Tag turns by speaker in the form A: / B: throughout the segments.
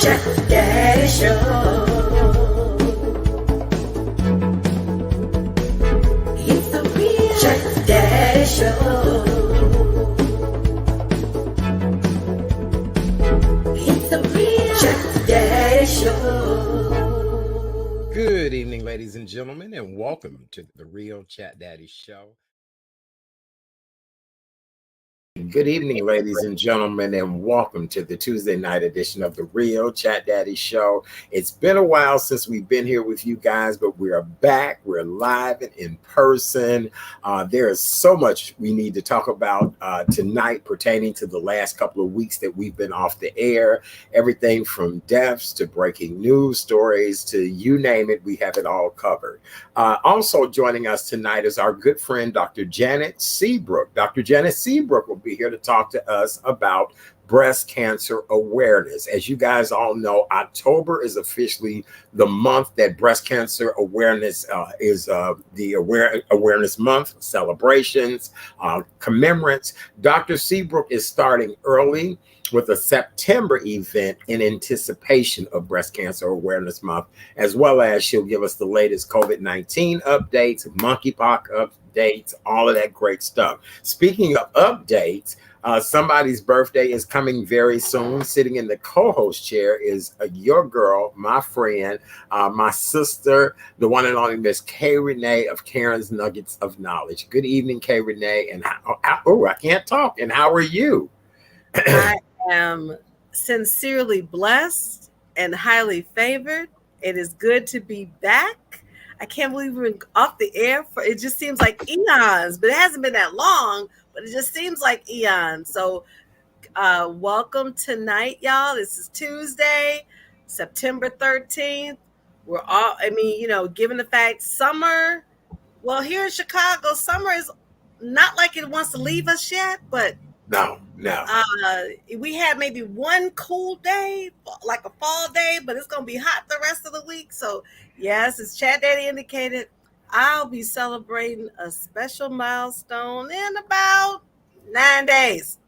A: Chat Daddy Show. It's the real Chat Daddy Show. It's the real Chat Daddy Show.
B: Good evening, ladies and gentlemen, and welcome to the Real Chat Daddy Show. Good evening, ladies and gentlemen, and welcome to the Tuesday night edition of the Real Chat Daddy Show. It's been a while since we've been here with you guys, but we are back. We're live and in person. There is so much we need to talk about tonight pertaining to the last couple of weeks that we've been off the air. Everything from deaths to breaking news stories to you name it, we have it all covered. Also joining us tonight is our good friend, Dr. Janet Seabrook. Dr. Janet Seabrook will be here to talk to us about breast cancer awareness. As you guys all know, October is officially the month that breast cancer awareness is the awareness month, celebrations, commemorates. Dr. Seabrook is starting early with a September event in anticipation of Breast Cancer Awareness Month, as well as she'll give us the latest COVID-19 updates, monkeypox updates, all of that great stuff. Speaking of updates, somebody's birthday is coming very soon. Sitting in the co-host chair is your girl, my friend, my sister, the one and only Miss Kay Renee of Karen's Nuggets of Knowledge. Good evening, Kay Renee. And I can't talk. And how are you?
C: I am sincerely blessed and highly favored. It is good to be back. I can't believe we're off the air for it. Just seems like eons, but it hasn't been that long, but it just seems like eons. So welcome tonight, y'all. This is Tuesday, September 13th. We're all, given the fact summer, well, here in Chicago, summer is not like it wants to leave us yet, but
B: No.
C: We had maybe one cool day, like a fall day, but it's going to be hot the rest of the week. So, yes, as Chat Daddy indicated, I'll be celebrating a special milestone in about 9 days.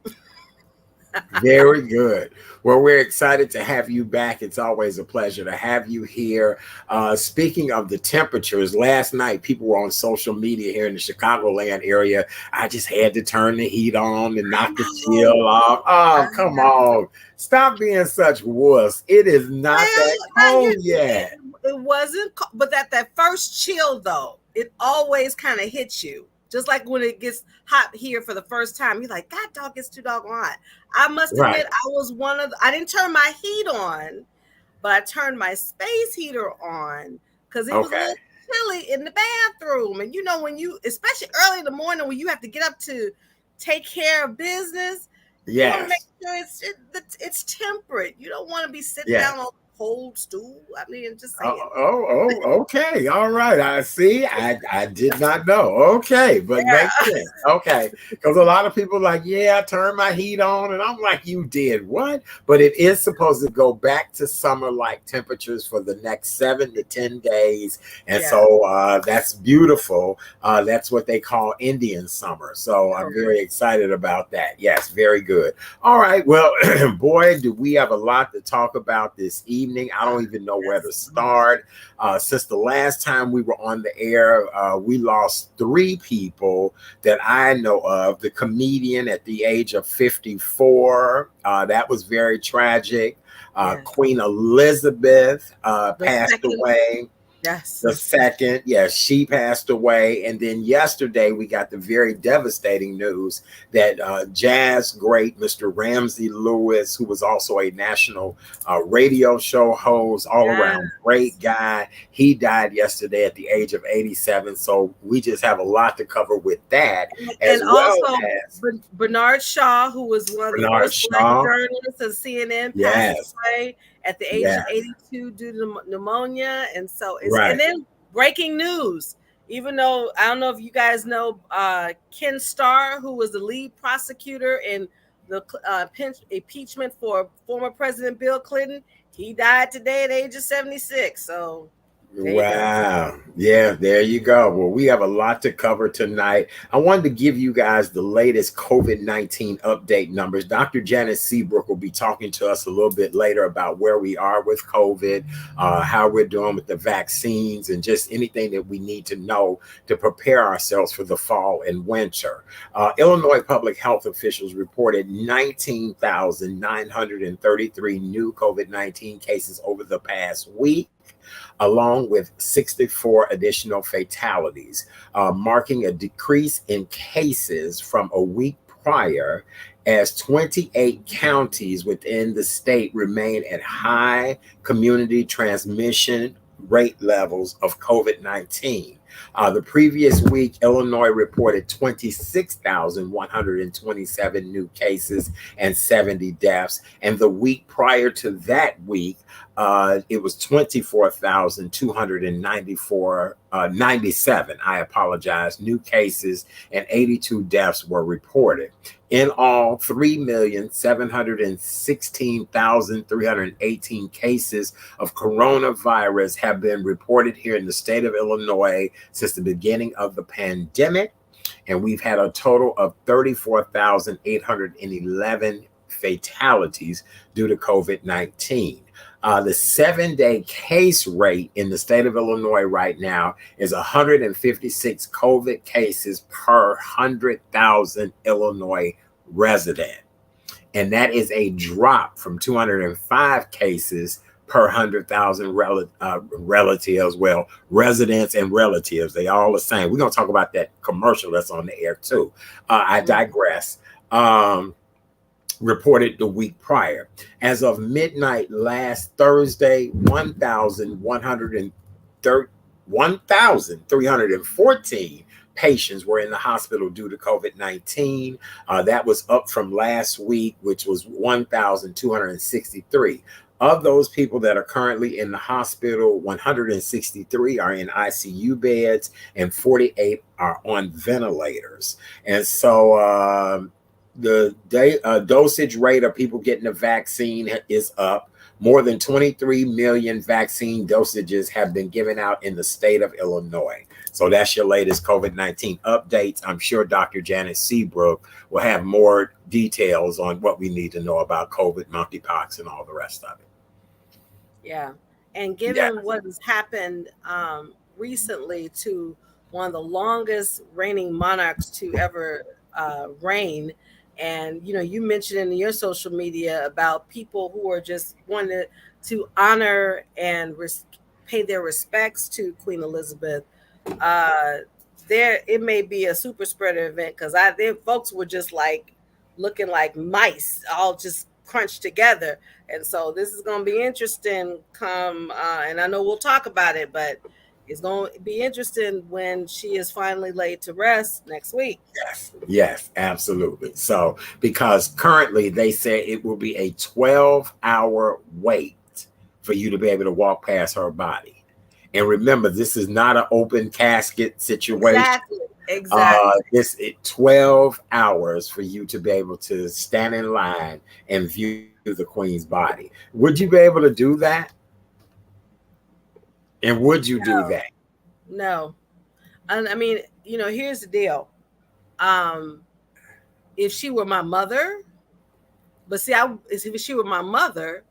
B: Very good. Well, we're excited to have you back. It's always a pleasure to have you here. Speaking of the temperatures, last night people were on social media here in the Chicagoland area. I just had to turn the heat on and knock the chill off. Oh, come on. Stop being such wuss. It is not that cold yet.
C: It wasn't, but that first chill, though, it always kind of hits you. Just like when it gets hot here for the first time, you're like, God, dog, it's too doggone hot. I must admit, I was I didn't turn my heat on, but I turned my space heater on because it was a little chilly in the bathroom. And when you, especially early in the morning when you have to get up to take care of business, you want to make sure it's temperate. You don't want to be sitting down on cold stool. I mean, just saying.
B: Okay. All right. I see. I did not know. Okay. But makes sense. Okay. Because a lot of people are like, I turned my heat on. And I'm like, you did what? But it is supposed to go back to summer-like temperatures for the next 7 to 10 days. And so that's beautiful. That's what they call Indian summer. So I'm very excited about that. Yes. Very good. All right. Well, boy, do we have a lot to talk about this evening. I don't even know where to start. Since the last time we were on the air, we lost 3 people that I know of. The comedian at the age of 54, that was very tragic. Queen Elizabeth passed away.
C: Yes.
B: The second, she passed away. And then yesterday we got the very devastating news that jazz great Mr. Ramsey Lewis, who was also a national radio show host, all around great guy, he died yesterday at the age of 87. So we just have a lot to cover with that.
C: And also Bernard Shaw, who was one of the first black journalists of CNN, passed away at the age of 82 due to pneumonia. And so and then breaking news, even though I don't know if you guys know Ken Starr, who was the lead prosecutor in the impeachment for former President Bill Clinton, he died today at the age of 76. So There you go.
B: Wow. Yeah, there you go. Well, we have a lot to cover tonight. I wanted to give you guys the latest COVID-19 update numbers. Dr. Janet Seabrook will be talking to us a little bit later about where we are with COVID, how we're doing with the vaccines, and just anything that we need to know to prepare ourselves for the fall and winter. Illinois public health officials reported 19,933 new COVID-19 cases over the past week, along with 64 additional fatalities, marking a decrease in cases from a week prior, as 28 counties within the state remain at high community transmission rate levels of COVID-19. The previous week, Illinois reported 26,127 new cases and 70 deaths. And the week prior to that week, it was 97 new cases, and 82 deaths were reported. In all, 3,716,318 cases of coronavirus have been reported here in the state of Illinois since the beginning of the pandemic. And we've had a total of 34,811 fatalities due to COVID-19. The 7-day case rate in the state of Illinois right now is 156 COVID cases per 100,000 Illinois resident. And that is a drop from 205 cases per 100,000 relatives. Well, residents and relatives, they all the same. We're going to talk about that commercial that's on the air too. I digress. Reported the week prior. As of midnight last Thursday, 1,314 patients were in the hospital due to COVID-19. That was up from last week, which was 1,263. Of those people that are currently in the hospital, 163 are in ICU beds and 48 are on ventilators. And so the dosage rate of people getting the vaccine is up. More than 23 million vaccine dosages have been given out in the state of Illinois. So that's your latest COVID-19 updates. I'm sure Dr. Janet Seabrook will have more details on what we need to know about COVID, monkeypox, and all the rest of it.
C: Yeah. And given what has happened recently to one of the longest reigning monarchs to ever reign, and you mentioned in your social media about people who are just wanting to honor and pay their respects to Queen Elizabeth. It may be a super spreader event, because folks were just like looking like mice, all just crunched together. And so this is going to be interesting. And I know we'll talk about it, but it's going to be interesting when she is finally laid to rest next week.
B: Yes, absolutely. So, because currently they say it will be a 12-hour wait for you to be able to walk past her body. And remember, this is not an open casket situation.
C: Exactly.
B: It's 12 hours for you to be able to stand in line and view the Queen's body. Would you be able to do that? And would you do that?
C: No. I mean, here's the deal. If she were my mother, but see, if she were my mother,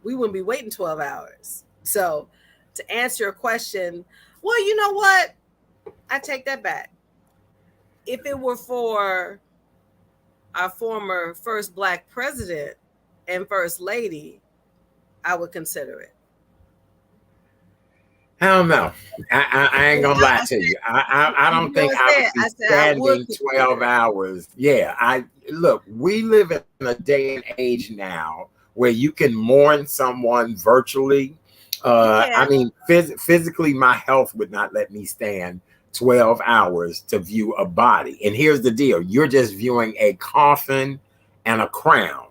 C: we wouldn't be waiting 12 hours. So to answer your question, well, you know what? I take that back. If it were for our former first Black president and first lady, I would consider it.
B: I don't know. I ain't gonna lie to you. I don't think I would be standing 12 hours. Yeah, look, we live in a day and age now where you can mourn someone virtually. I mean, physically, my health would not let me stand 12 hours to view a body. And here's the deal. You're just viewing a coffin and a crown.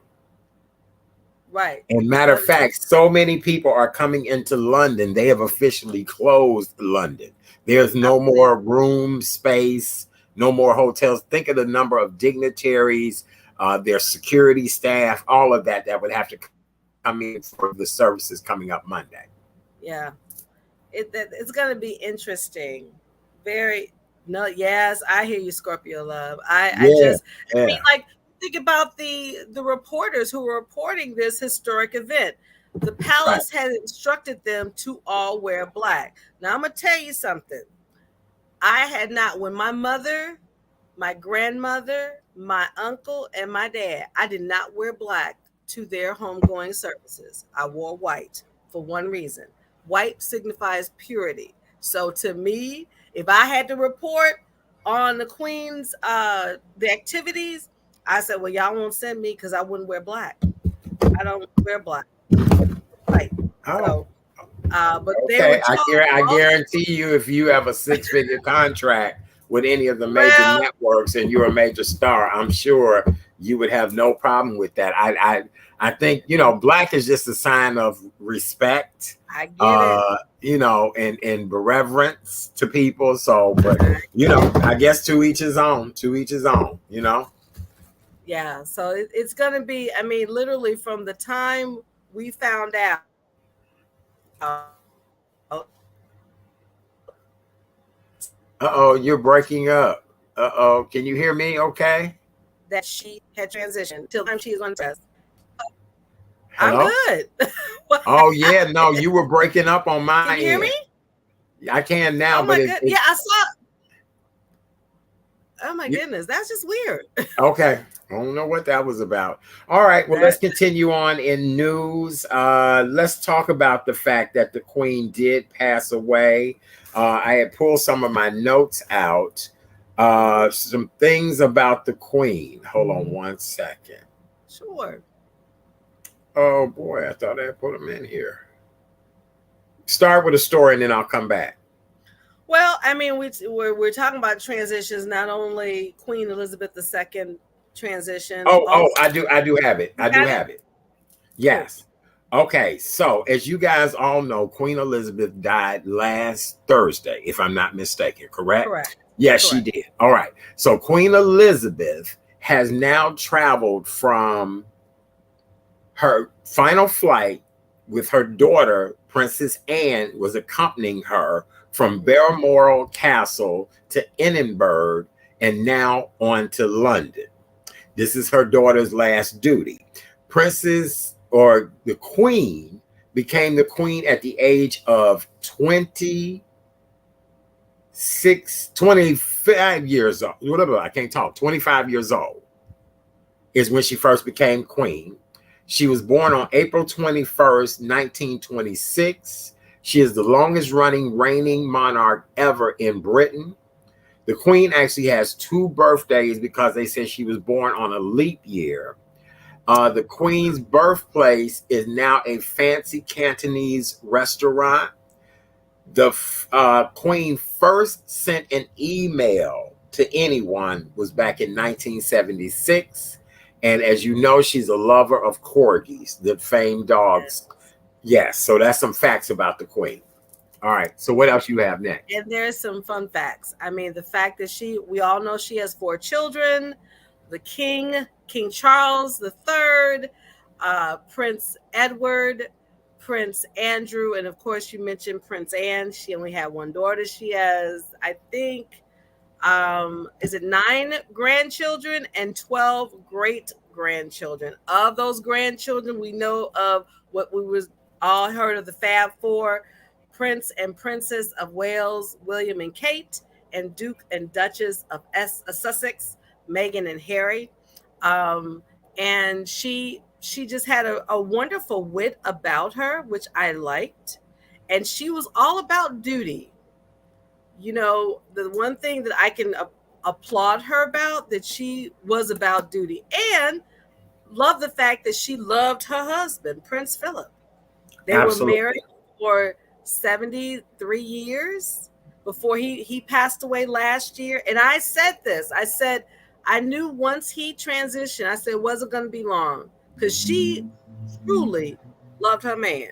C: Right.
B: And matter of fact, so many people are coming into London. They have officially closed London. There's no more room space, no more hotels. Think of the number of dignitaries, their security staff, all of that would have to come in for the services coming up Monday.
C: Yeah. it's going to be interesting. Very no, yes, I hear you, Scorpio love. I
B: Yeah,
C: just, I mean,
B: yeah,
C: like, think about the reporters who were reporting this historic event. The
B: right.
C: palace had instructed them to all wear black. Now I'm gonna tell you something. I had not, when my mother, my grandmother, my uncle, and my dad, I did not wear black to their homegoing services. I wore white for one reason. White signifies purity. So to me, if I had to report on the Queen's the activities, I said, well, y'all won't send me because I wouldn't wear black. I don't wear black. White.
B: Oh,
C: So but they were
B: okay.
C: told
B: I
C: all the
B: guarantee you, if you have a six-figure contract with any of the major
C: well,
B: networks and you're a major star, I'm sure you would have no problem with that. I think, black is just a sign of respect,
C: I get it.
B: and reverence to people. So, but I guess to each his own. To each his own.
C: Yeah, so it's going to be, I mean, literally from the time we found out
B: Uh-oh, you're breaking up. Uh-oh, can you hear me? Okay.
C: that she had transitioned till the time she is on dress. I'm
B: Hello.
C: good.
B: Oh yeah, no, you were breaking up on my
C: Can you hear me?
B: end. I can now,
C: Oh
B: but
C: my
B: it,
C: god.
B: it
C: Yeah, I saw. Oh my
B: you,
C: goodness, that's just weird.
B: okay. I don't know what that was about. All right, well, let's
C: That
B: continue on in news. Let's talk about the fact that the Queen did pass away. I had pulled some of my notes out. Some things about the Queen. Hold on one second.
C: sure.
B: Oh boy, I thought I had put them in here. Start with a story and then I'll come back.
C: Well, I mean, we're talking about transitions, not only Queen Elizabeth II transition.
B: Oh,
C: Also,
B: I do have it.
C: you
B: I do
C: got it.
B: have it.
C: Cool.
B: Yes. Okay, so as you guys all know, Queen Elizabeth died last Thursday, if I'm not mistaken, correct?
C: Correct.
B: Yes, she
C: Correct.
B: did. All right. So Queen Elizabeth has now traveled from her final flight with her daughter, Princess Anne, was accompanying her from Balmoral Castle to Edinburgh and now on to London. This is her daughter's last duty. Princess or the Queen became the Queen at the age of 25 years old. I can't talk. 25 years old is when she first became Queen. She was born on April 21st, 1926. She is the longest running reigning monarch ever in Britain. The Queen actually has two birthdays because they said she was born on a leap year. The Queen's birthplace is now a fancy Cantonese restaurant. The Queen first sent an email to anyone was back in 1976. And as you know, she's a lover of corgis, the famed dogs. Yes, so that's some facts about the Queen. All right, so what else you have next?
C: And there's some fun facts. I mean, the fact that we all know she has 4 children, the King Charles III, Prince Edward, Prince Andrew, and of course you mentioned Prince Anne. She only had one daughter. She has, I think, is it 9 grandchildren and 12 great grandchildren. Of those grandchildren, we know of what we was all heard of the Fab Four: Prince and Princess of Wales, William and Kate, and Duke and Duchess of Sussex, Meghan and Harry. And she just had a wonderful wit about her, which I liked. And she was all about duty. You know, the one thing that I can applaud her about, that she was about duty, and love the fact that she loved her husband, Prince Philip. They were
B: Absolutely.
C: married for 73 years before he passed away last year. And I said this, I said, I knew once he transitioned, I said it wasn't going to be long because she truly loved her man.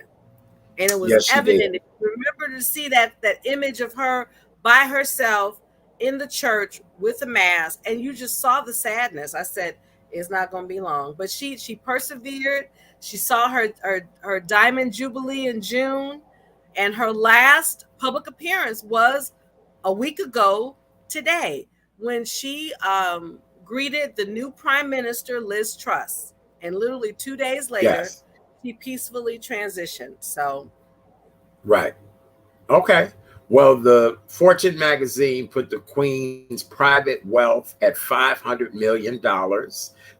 C: And it was
B: Yes, she did.
C: evident. If you remember to see that image of her by herself in the church with a mask, and you just saw the sadness. I said, it's not going to be long. But she persevered. She saw her diamond jubilee in June, And her last public appearance was a week ago today when she greeted the new Prime Minister, Liz Truss. And literally 2 days later,
B: Yes.
C: she peacefully transitioned. So,
B: Right. Okay. Well, the Fortune magazine put the Queen's private wealth at $500 million.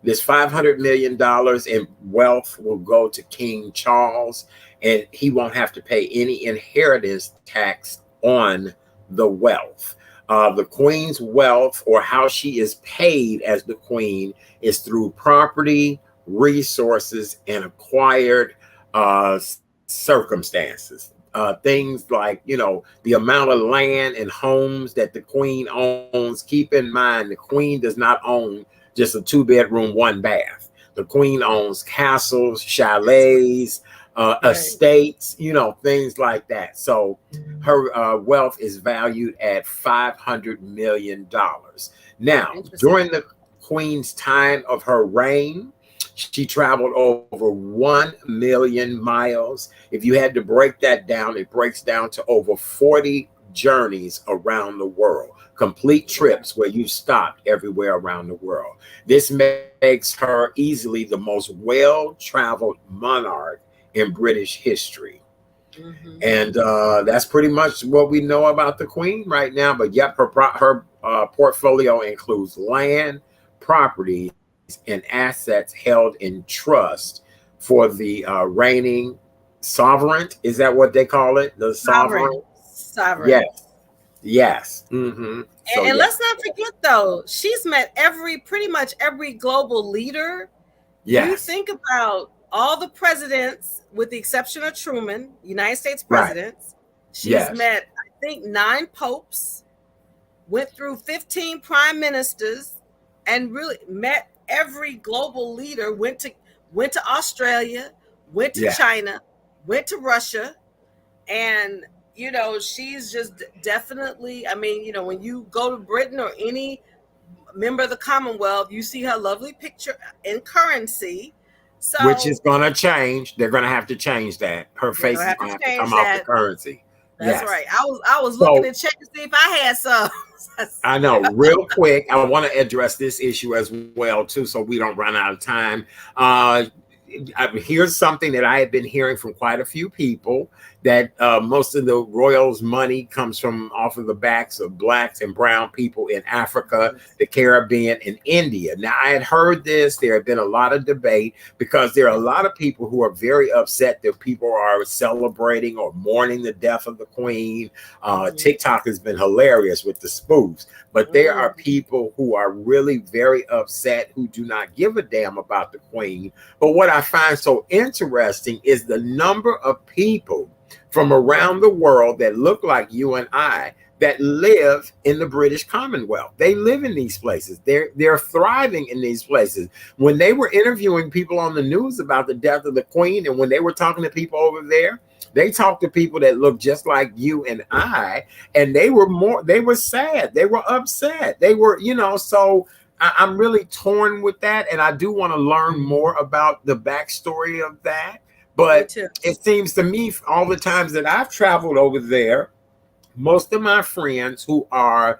B: This $500 million in wealth will go to King Charles, and he won't have to pay any inheritance tax on the wealth. The Queen's wealth, or how she is paid as the Queen, is through property, resources, and acquired circumstances. Things like, the amount of land and homes that the Queen owns. Keep in mind, the Queen does not own just a 2-bedroom, 1-bath. The Queen owns castles, chalets, estates, things like that. So her wealth is valued at $500 million. Now, during the Queen's time of her reign, she traveled over 1 million miles. If you had to break that down, it breaks down to over 40 journeys around the world, complete trips where you stopped everywhere around the world. This makes her easily the most well-traveled monarch in British history. Mm-hmm. And that's pretty much what we know about the Queen right now. But yep, her portfolio includes land, property, and assets held in trust for the reigning sovereign. Is that what they call it? The sovereign?
C: Sovereign.
B: Yes. Mm-hmm.
C: And let's not forget, though, she's met pretty much every global leader.
B: Yes.
C: You think about all the presidents, with the exception of Truman, United States presidents. Right. She's met, I think, 9 popes, went through 15 prime ministers, and really met every global leader. Went to Australia, went to China, went to Russia, and she's just definitely, I mean, when you go to Britain or any member of the Commonwealth, you see her lovely picture in currency. So,
B: which is going to change. They're going to have to change that. Her face is going to have to come off the currency.
C: That's right. I was looking to check to see if I had some.
B: I know. Real quick, I want to address this issue as well, too, so we don't run out of time. Here's something that I have been hearing from quite a few people, that most of the royals' money comes from off of the backs of blacks and brown people in Africa, the Caribbean, and India. Now, I had heard this. There had been a lot of debate because there are a lot of people who are very upset that people are celebrating or mourning the death of the Queen. TikTok has been hilarious with the spoofs, but there are people who are really very upset who do not give a damn about the Queen. But what I find so interesting is the number of people from around the world that look like you and I that live in the British Commonwealth. They live in these places. They're thriving in these places. When they were interviewing people on the news about the death of the Queen, and when they were talking to people over there, they talked to people that look just like you and I, and they were sad. They were upset. They were, so I'm really torn with that. And I do want to learn more about the backstory of that. But it seems to me, all the times that I've traveled over there, most of my friends who are,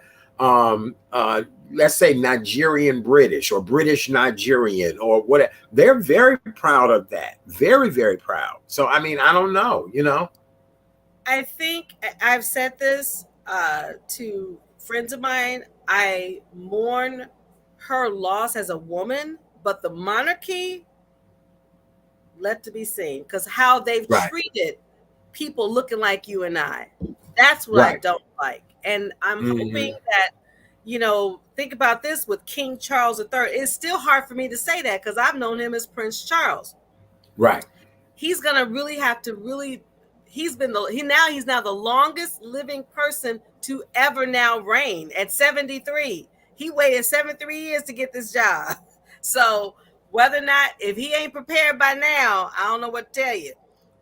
B: let's say, Nigerian British or British Nigerian or whatever, they're very proud of that. Very, very proud. So, I mean, I don't know,
C: I think I've said this to friends of mine. I mourn her loss as a woman, but the monarchy, let to be seen, because how they've treated people looking like you and I. That's what I don't like. And I'm hoping that, think about this with King Charles III. It's still hard for me to say that because I've known him as Prince Charles.
B: Right.
C: He's going to really have to he's now the longest living person to ever now reign at 73. He waited 73 years to get this job. So whether or not, if he ain't prepared by now, I don't know what to tell you.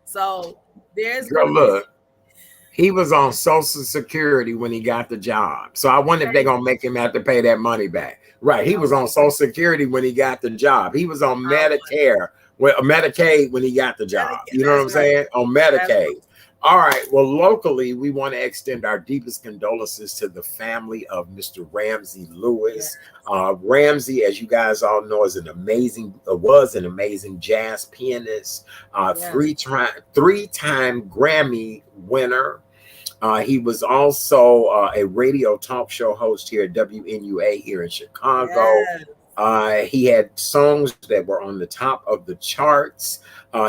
C: So there's
B: look. He was on Social Security when he got the job. So I wonder if they're going to make him have to pay that money back. Right. He was on Social Security when he got the job. He was on Medicare, Medicaid when he got the job. You know what I'm saying? On Medicaid. All right. Well, locally, we want to extend our deepest condolences to the family of Mr. Ramsey
C: Yeah.
B: Lewis. Ramsey, as you guys all know, was an amazing jazz pianist,
C: Yes.
B: three-time Grammy winner. He was also a radio talk show host here at WNUA here in Chicago.
C: Yes.
B: He had songs that were on the top of the charts.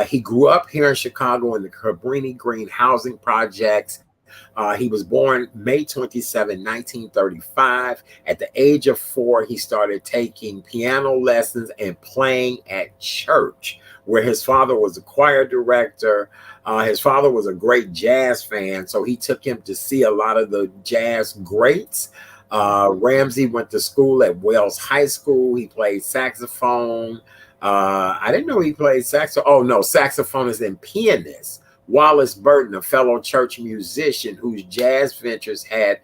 B: He grew up here in Chicago in the Cabrini Green housing projects. He was born May 27, 1935. At the age of 4, he started taking piano lessons and playing at church, where his father was a choir director. His father was a great jazz fan, so he took him to see a lot of the jazz greats. Ramsey went to school at Wells High School. He played saxophone. I didn't know he played saxophone. Oh, no, saxophonist and pianist. Wallace Burton, a fellow church musician whose jazz ventures had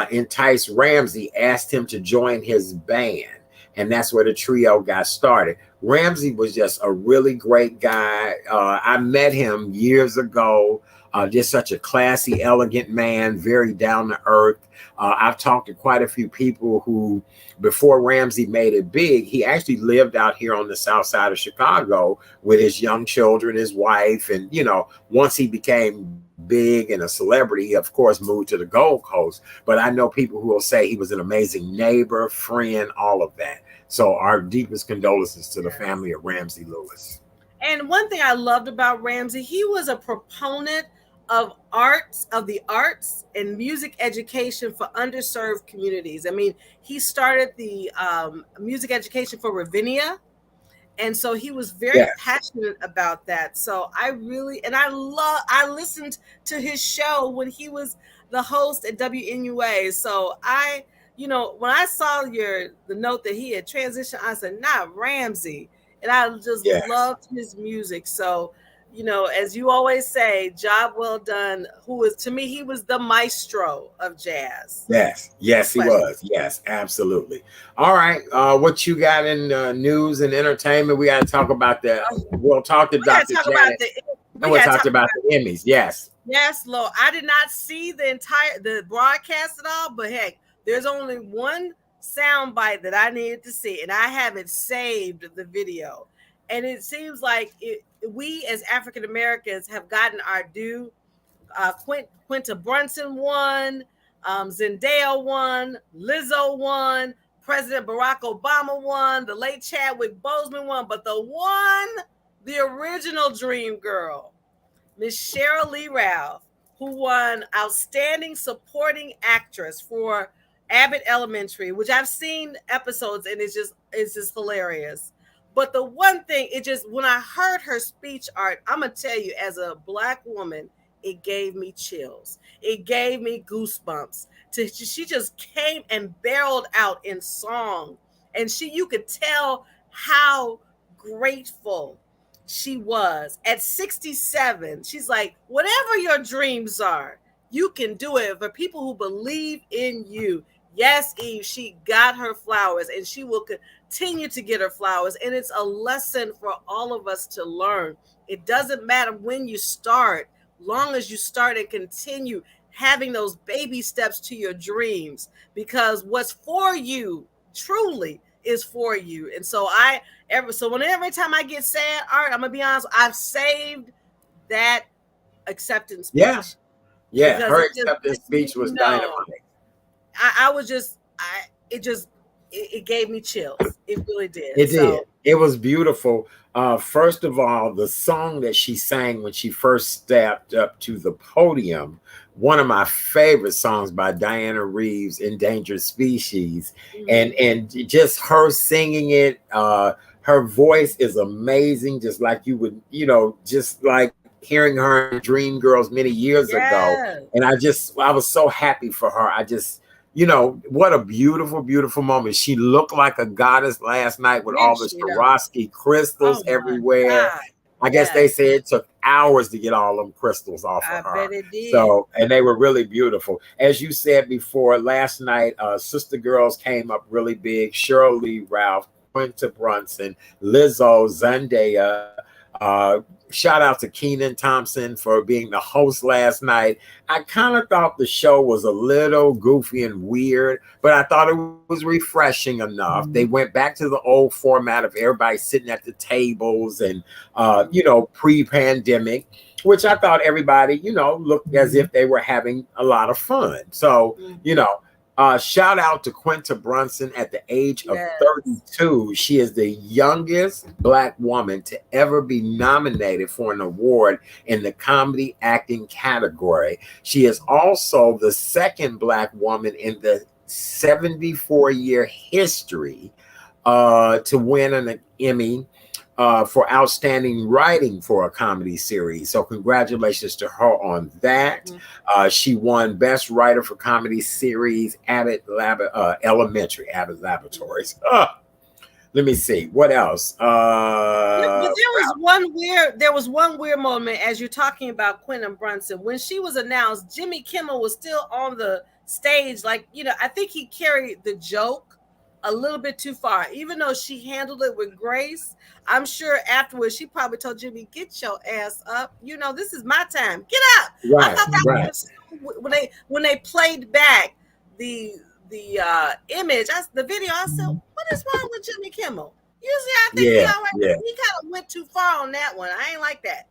B: enticed Ramsey, asked him to join his band. And that's where the trio got started. Ramsey was just a really great guy. I met him years ago. Just such a classy, elegant man, very down to earth. I've talked to quite a few people who, before Ramsey made it big, he actually lived out here on the south side of Chicago with his young children, his wife. And, once he became big and a celebrity, he, of course, moved to the Gold Coast. But I know people who will say he was an amazing neighbor, friend, all of that. So our deepest condolences to the family of Ramsey Lewis.
C: And one thing I loved about Ramsey, he was a proponent of the arts and music education for underserved communities. I mean, he started the music education for Ravinia. And so he was very passionate about that. So I listened to his show when he was the host at WNUA. So when I saw the note that he had transitioned, I said, not Ramsey. And I just loved his music. So, as you always say, job well done. To me, he was the maestro of jazz.
B: Yes, he was. Yes, absolutely. All right. What you got in news and entertainment? We got to talk about that. We'll talk to Dr. Janet. And we'll talk about the Emmys. Yes.
C: Yes, Lord. I did not see the broadcast at all, but heck, there's only one soundbite that I needed to see, and I haven't saved the video. And it seems like we as African Americans have gotten our due. Quinta Brunson won, Zendaya won, Lizzo won, President Barack Obama won, the late Chadwick Boseman won, but the original dream girl, Miss Sheryl Lee Ralph, who won Outstanding Supporting Actress for Abbott Elementary, which I've seen episodes and it's just hilarious. But the one thing, when I heard her speech art, I'm gonna tell you, as a Black woman, it gave me chills. It gave me goosebumps. She just came and barreled out in song, and you could tell how grateful she was. At 67, she's like, whatever your dreams are, you can do it. For people who believe in you. Yes, Eve, she got her flowers, and she will continue to get her flowers. And it's a lesson for all of us to learn. It doesn't matter when you start, long as you start and continue having those baby steps to your dreams, because what's for you truly is for you. And so every time I get sad, Art, I'm gonna be honest, I've saved that acceptance speech.
B: Yeah, her acceptance speech was dynamite.
C: It gave me chills. It really did.
B: It did. It was beautiful. First of all, the song that she sang when she first stepped up to the podium, one of my favorite songs by Diana Reeves, Endangered Species. Mm-hmm. And just her singing it, her voice is amazing, just like you would, just like hearing her in Dreamgirls many years ago. And I was so happy for her. What a beautiful, beautiful moment. She looked like a goddess last night with all the Swarovski crystals everywhere. God. I guess they say it took hours to get all them crystals off of her.
C: I bet it did.
B: So, and they were really beautiful. As you said before, last night, Sister Girls came up really big. Sheryl Lee Ralph, Quinta Brunson, Lizzo, Zendaya. Shout out to Keenan Thompson for being the host last night. I kind of thought the show was a little goofy and weird, but I thought it was refreshing enough. They went back to the old format of everybody sitting at the tables and, pre-pandemic, which I thought everybody, looked as if they were having a lot of fun. So, shout out to Quinta Brunson at the age of 32. She is the youngest Black woman to ever be nominated for an award in the comedy acting category. She is also the second Black woman in the 74-year history to win an Emmy for outstanding writing for a comedy series. So congratulations to her on that. She won Best Writer for Comedy Series, Elementary, Abbott Laboratories. Let me see. What else?
C: But there was one weird moment as you're talking about Quentin Brunson. When she was announced, Jimmy Kimmel was still on the stage. Like, I think he carried the joke a little bit too far, even though she handled it with grace. I'm sure afterwards she probably told Jimmy, "Get your ass up. This is my time. Get up."
B: Right,
C: I thought that was when they played back the image, the video. I said, "What is wrong with Jimmy Kimmel?" Usually, I think he kind of went too far on that one. I ain't like that.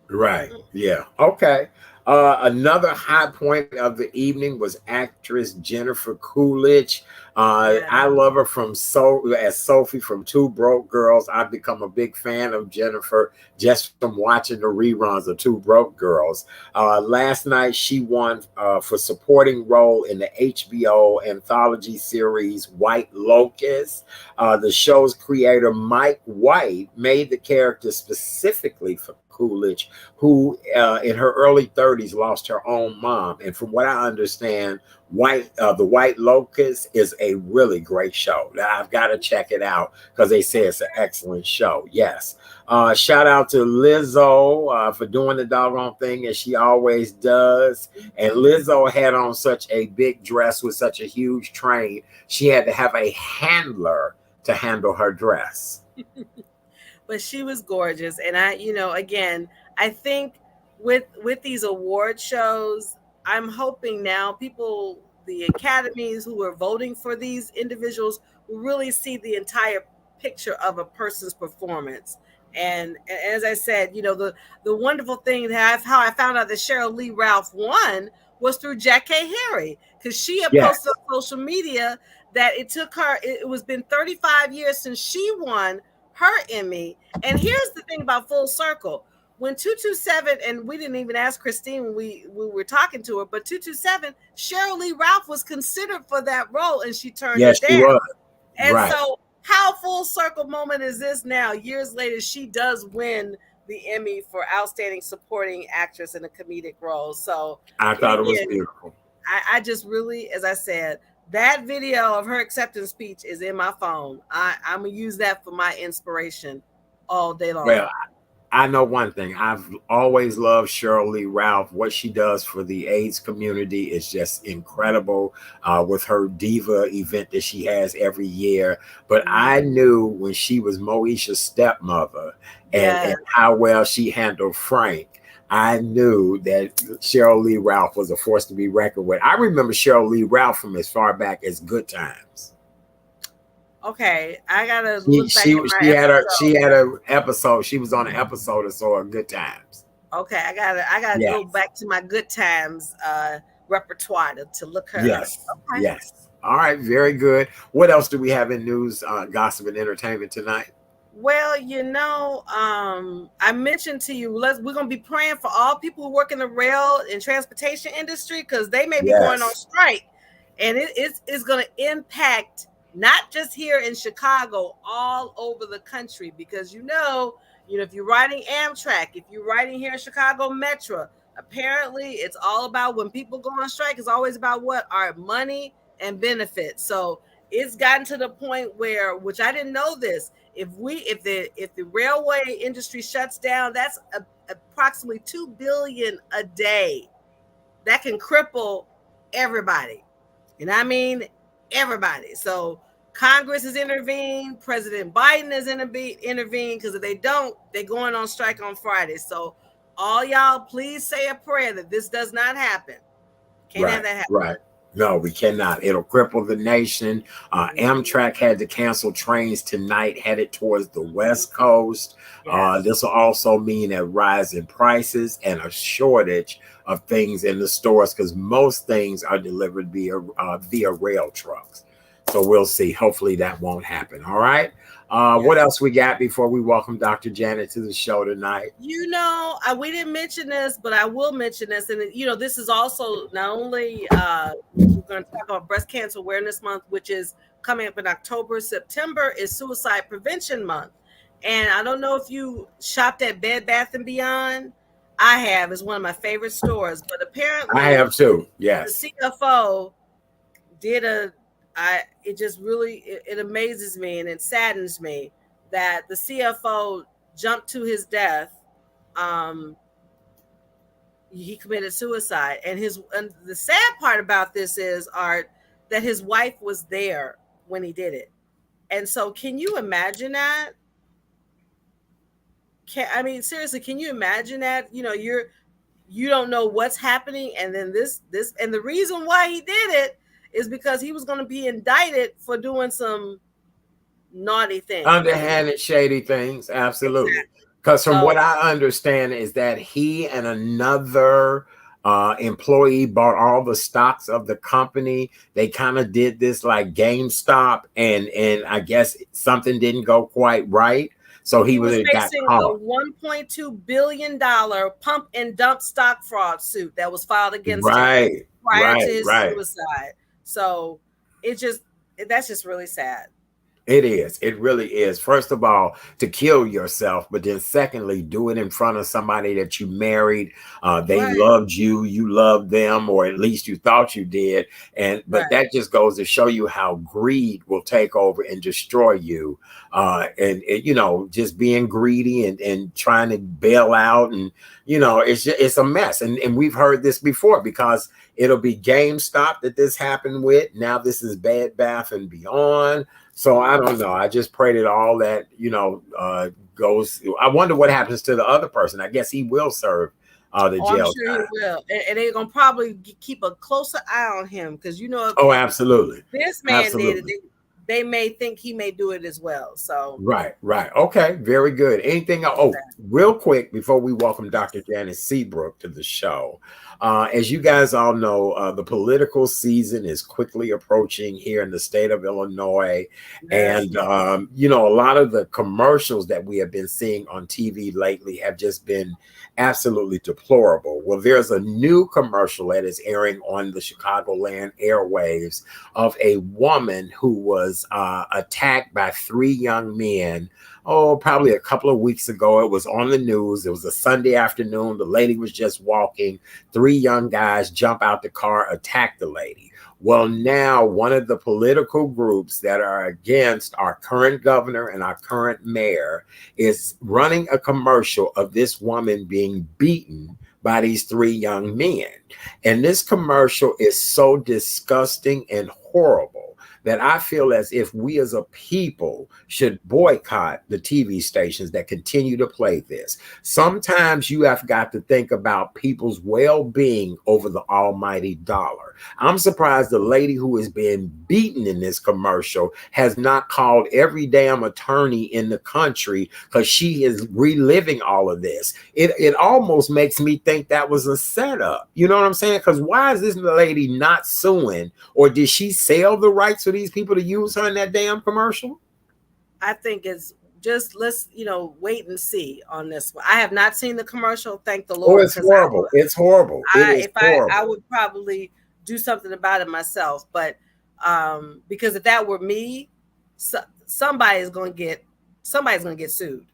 B: Right. Yeah. Okay. Another high point of the evening was actress Jennifer Coolidge. I love her as Sophie from Two Broke Girls. I've become a big fan of Jennifer just from watching the reruns of Two Broke Girls. Last night, she won for supporting role in the HBO anthology series White Lotus. The show's creator, Mike White, made the character specifically for Coolidge, who in her early 30s lost her own mom. And from what I understand, the White Locust is a really great show. I've got to check it out because they say it's an excellent show. Yes. Shout out to Lizzo for doing the doggone thing as she always does. And Lizzo had on such a big dress with such a huge train. She had to have a handler to handle her dress.
C: But she was gorgeous. And again, I think with these award shows, I'm hoping now the academies who are voting for these individuals will really see the entire picture of a person's performance. And as I said, the wonderful thing how I found out that Cheryl Lee Ralph won was through Jack K. Harry, because she had posted on social media that it was been 35 years since she won her Emmy. And here's the thing about full circle. When 227, and we didn't even ask Christine when we were talking to her, but 227, Cheryl Lee Ralph was considered for that role and she turned it down. She was. And so how full circle moment is this now? Years later, she does win the Emmy for Outstanding Supporting Actress in a Comedic Role. So
B: I thought it was beautiful.
C: I just really, as I said, that video of her acceptance speech is in my phone. I'm going to use that for my inspiration all day long.
B: Well, I know one thing. I've always loved Cheryl Lee Ralph. What she does for the AIDS community is just incredible with her Diva event that she has every year. But I knew when she was Moesha's stepmother and how well she handled Frank, I knew that Cheryl Lee Ralph was a force to be reckoned with. I remember Cheryl Lee Ralph from as far back as Good Times.
C: Okay, I gotta look back.
B: She had an episode. She was on an episode or so of Good Times.
C: Okay, I gotta go back to my Good Times repertoire to look her up. Okay.
B: Yes. All right, very good. What else do we have in news, gossip, and entertainment tonight?
C: Well, I mentioned to you, we're gonna be praying for all people who work in the rail and transportation industry, because they may be going on strike, and it's gonna impact not just here in Chicago, all over the country, because if you're riding Amtrak, if you're riding here in Chicago Metro, apparently it's all about, when people go on strike, it's always about what are money and benefits. So it's gotten to the point where, which I didn't know this, if the railway industry shuts down, that's approximately $2 billion a day. That can cripple everybody. And I mean everybody. So Congress has intervened. President Biden has intervened, because if they don't, they're going on strike on Friday. So all y'all, please say a prayer that this does not happen. Can't have that happen.
B: Right. No, we cannot. It'll cripple the nation. Amtrak had to cancel trains tonight headed towards the West Coast.
C: Yes.
B: This will also mean a rise in prices and a shortage of things in the stores, because most things are delivered via rail trucks. So we'll see. Hopefully that won't happen. All right. What else we got before we welcome Dr. Janet to the show tonight?
C: You know, we didn't mention this, but I will mention this. And, you know, this is also not only we're going to talk about Breast Cancer Awareness Month, which is coming up in October. September is Suicide Prevention Month. And I don't know if you shopped at Bed Bath & Beyond. I have. It's one of my favorite stores. But apparently,
B: I have too. Yes.
C: The CFO did it just really, it amazes me and it saddens me that the CFO jumped to his death. He committed suicide, and the sad part about this is, Art, that his wife was there when he did it. And so can you imagine that? Seriously, can you imagine that? You know, you don't know what's happening, and then this and the reason why he did it is because he was going to be indicted for doing some naughty things,
B: underhanded, shady things. Absolutely. Because from what I understand is that he and another employee bought all the stocks of the company. They kind of did this like GameStop, and I guess something didn't go quite right. So he was facing a
C: $1.2 billion pump and dump stock fraud suit that was filed against him prior to his suicide. So that's just really sad.
B: It is. It really is. First of all, to kill yourself, but then secondly, do it in front of somebody that you married. They loved you, you loved them, or at least you thought you did. But that just goes to show you how greed will take over and destroy you. And you know, just being greedy and trying to bail out, and you know, it's a mess. And we've heard this before, because it'll be GameStop that this happened with. Now this is Bed Bath & Beyond. So I don't know. I just pray that all that, you know, goes. I wonder what happens to the other person. I guess he will serve the jail
C: I'm sure
B: time.
C: He will. And they're going to probably keep a closer eye on him, because, you know,
B: if absolutely.
C: This man did it. They may think he may do it as well. So
B: right. Okay, very good. Anything else? Oh, real quick before we welcome Dr. Janet Seabrook to the show. As you guys all know, the political season is quickly approaching here in the state of Illinois. And, you know, a lot of the commercials that we have been seeing on TV lately have just been absolutely deplorable. Well, there's a new commercial that is airing on the Chicagoland airwaves of a woman who was attacked by 3 young men. Probably a couple of weeks ago. It was on the news. It was a Sunday afternoon. The lady was just walking. 3 young guys jump out the car, attack the lady. Well, now one of the political groups that are against our current governor and our current mayor is running a commercial of this woman being beaten by these 3 young men. And this commercial is so disgusting and horrible that I feel as if we as a people should boycott the TV stations that continue to play this. Sometimes you have got to think about people's well-being over the almighty dollar. I'm surprised the lady who is being beaten in this commercial has not called every damn attorney in the country, because she is reliving all of this. It almost makes me think that was a setup. You know what I'm saying? Because why is this lady not suing? Or did she sell the rights for these people to use her in that damn commercial?
C: I think it's just, let's, you know, wait and see on this one. I have not seen the commercial. Thank the Lord.
B: It's horrible. It's horrible.
C: I would probably do something about it myself. But because if that were me, somebody's going to get sued.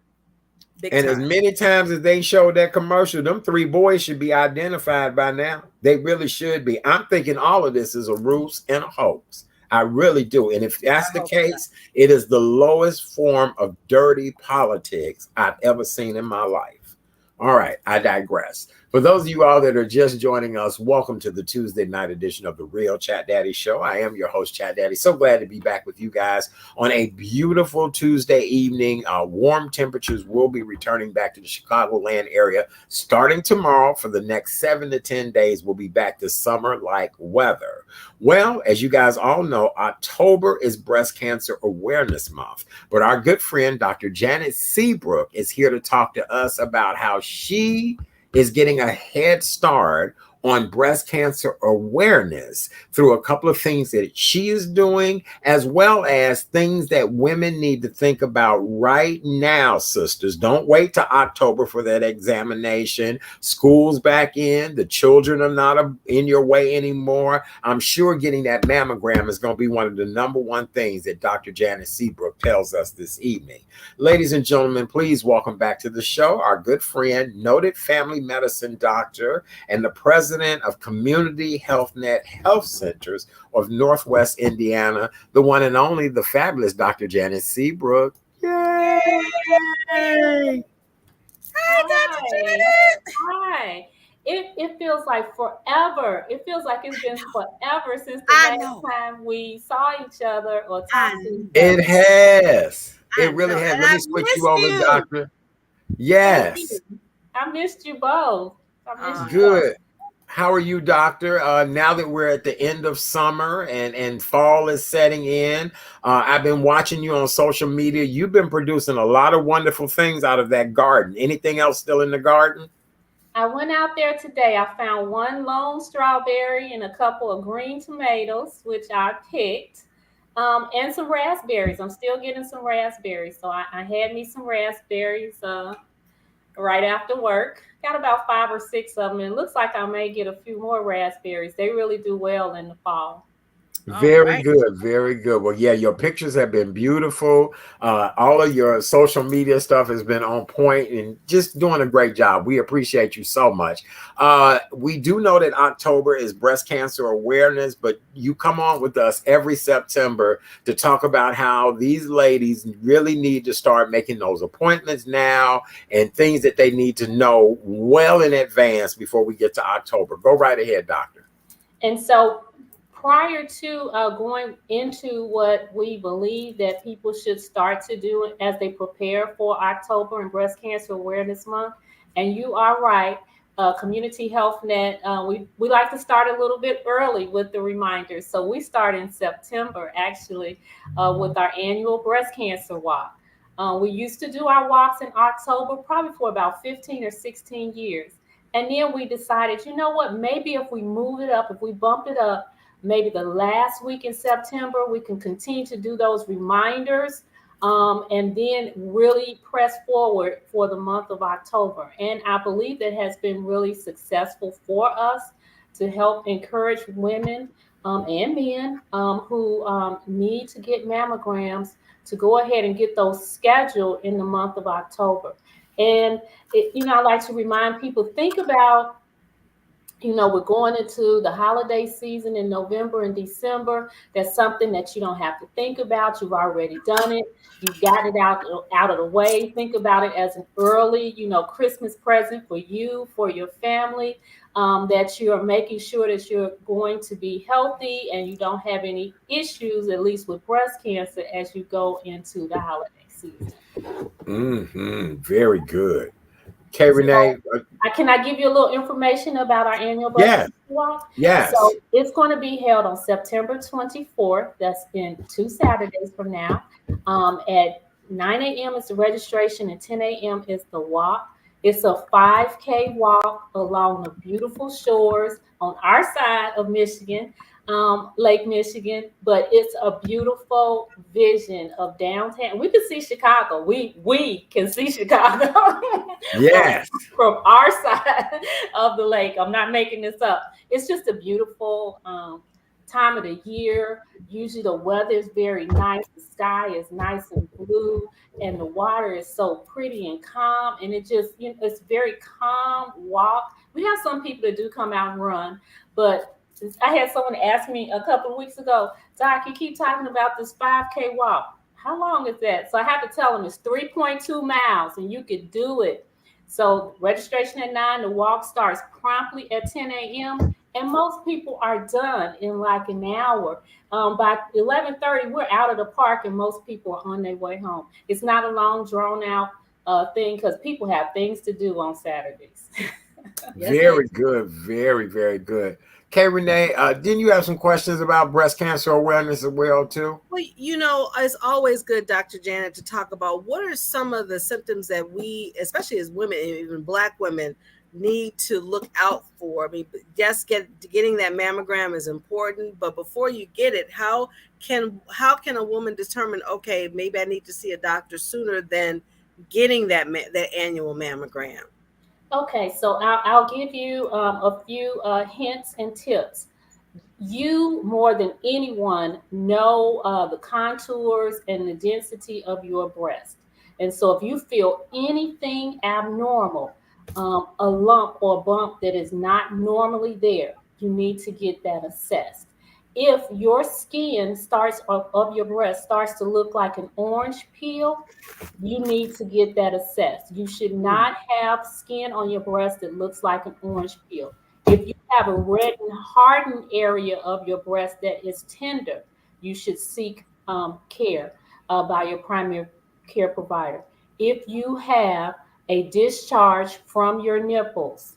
B: And as many times as they showed that commercial, them 3 boys should be identified by now. They really should be. I'm thinking all of this is a ruse and a hoax. I really do. And if that's the case, it is the lowest form of dirty politics I've ever seen in my life. All right, I digress. For those of you all that are just joining us, welcome to the Tuesday night edition of the Real Chat Daddy Show. I am your host, Chat Daddy. So glad to be back with you guys on a beautiful Tuesday evening. Warm temperatures will be returning back to the Chicagoland area starting tomorrow. For the next 7 to 10 days, we'll be back to summer-like weather. Well, as you guys all know, October is Breast Cancer Awareness Month. But our good friend, Dr. Janet Seabrook, is here to talk to us about how she is getting a head start on breast cancer awareness through a couple of things that she is doing, as well as things that women need to think about right now, sisters. Don't wait till October for that examination. School's back in. The children are not in your way anymore. I'm sure getting that mammogram is going to be one of the number one things that Dr. Janet Seabrook tells us this evening. Ladies and gentlemen, please welcome back to the show our good friend, noted family medicine doctor, and the president of Community HealthNet Health Centers of Northwest Indiana, the one and only, the fabulous Dr. Janet Seabrook. Yay!
C: Hi, Dr. Janet.
D: Hi. It feels like forever. It feels like it's been forever since the last time we saw each other or talked to each other.
B: It has. It really has. Let me switch you over, Doctor. Yes.
D: I missed you both.
B: Good. How are you, Doctor? Now that we're at the end of summer and fall is setting in, I've been watching you on social media. You've been producing a lot of wonderful things out of that garden. Anything else still in the garden?
D: I went out there today. I found one lone strawberry and a couple of green tomatoes, which I picked, and some raspberries. I'm still getting some raspberries. So I had me some raspberries right after work. Got about 5 or 6 of them. And it looks like I may get a few more raspberries. They really do well in the fall.
B: Very good. Very good. Well, yeah, your pictures have been beautiful. All of your social media stuff has been on point and just doing a great job. We appreciate you so much. We do know that October is breast cancer awareness, but you come on with us every September to talk about how these ladies really need to start making those appointments now and things that they need to know well in advance before we get to October. Go right ahead, Doctor.
D: And so prior to going into what we believe that people should start to do as they prepare for October and Breast Cancer Awareness Month, and you are right, Community HealthNet, we like to start a little bit early with the reminders. So we start in September, actually, with our annual breast cancer walk. We used to do our walks in October, probably for about 15 or 16 years. And then we decided, you know what, maybe if we move it up, if we bump it up, maybe the last week in September, we can continue to do those reminders and then really press forward for the month of October. And I believe that has been really successful for us to help encourage women and men who need to get mammograms to go ahead and get those scheduled in the month of October. And, I like to remind people, think about, we're going into the holiday season in November and December. That's something that you don't have to think about. You've already done it. You've got it out of the way. Think about it as an early, Christmas present for you, for your family, that you're making sure that you're going to be healthy and you don't have any issues, at least with breast cancer, as you go into the holiday season.
B: Mm-hmm. Very good. Okay, Renee.
D: Can I give you a little information about our annual breast cancer walk?
B: Yes.
D: So it's going to be held on September 24th. That's in 2 Saturdays from now. At 9 a.m. is the registration and 10 a.m. is the walk. It's a 5K walk along the beautiful shores on our side of Michigan, Lake Michigan, but it's a beautiful vision of downtown. We can see Chicago. We can see Chicago.
B: Yes.
D: From our side of the lake. I'm not making this up. It's just a beautiful time of the year. Usually the weather is very nice. The sky is nice and blue and the water is so pretty and calm. And it just, it's very calm walk. We have some people that do come out and run, but I had someone ask me a couple of weeks ago, Doc, you keep talking about this 5K walk. How long is that? So I have to tell them it's 3.2 miles and you could do it. So registration at 9, the walk starts promptly at 10 a.m. And most people are done in like an hour. By 11:30, we're out of the park and most people are on their way home. It's not a long, drawn out thing because people have things to do on Saturdays.
C: Yes, they
B: Very good. Very, very good. Okay, Renee, didn't you have some questions about breast cancer awareness as well, too?
C: Well, it's always good, Dr. Janet, to talk about what are some of the symptoms that we, especially as women, and even Black women, need to look out for. I mean, yes, getting that mammogram is important, but before you get it, how can a woman determine, okay, maybe I need to see a doctor sooner than getting that annual mammogram?
D: Okay, so I'll give you a few hints and tips. You more than anyone know the contours and the density of your breast. And so if you feel anything abnormal, a lump or bump that is not normally there, you need to get that assessed. If your skin starts of your breast starts to look like an orange peel, you need to get that assessed. You should not have skin on your breast that looks like an orange peel. If you have a red and hardened area of your breast that is tender, you should seek care by your primary care provider. If you have a discharge from your nipples,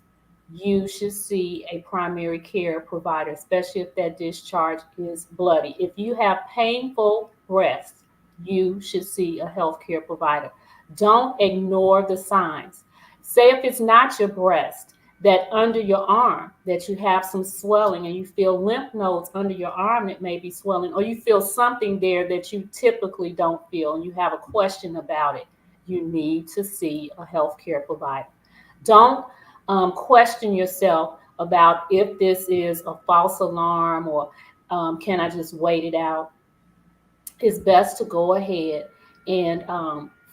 D: you should see a primary care provider, especially if that discharge is bloody. If you have painful breasts, you should see a healthcare provider. Don't ignore the signs. Say if it's not your breast, that under your arm, that you have some swelling and you feel lymph nodes under your arm that may be swelling, or you feel something there that you typically don't feel and you have a question about it, you need to see a healthcare provider. Don't question yourself about if this is a false alarm or can I just wait it out. It's best to go ahead and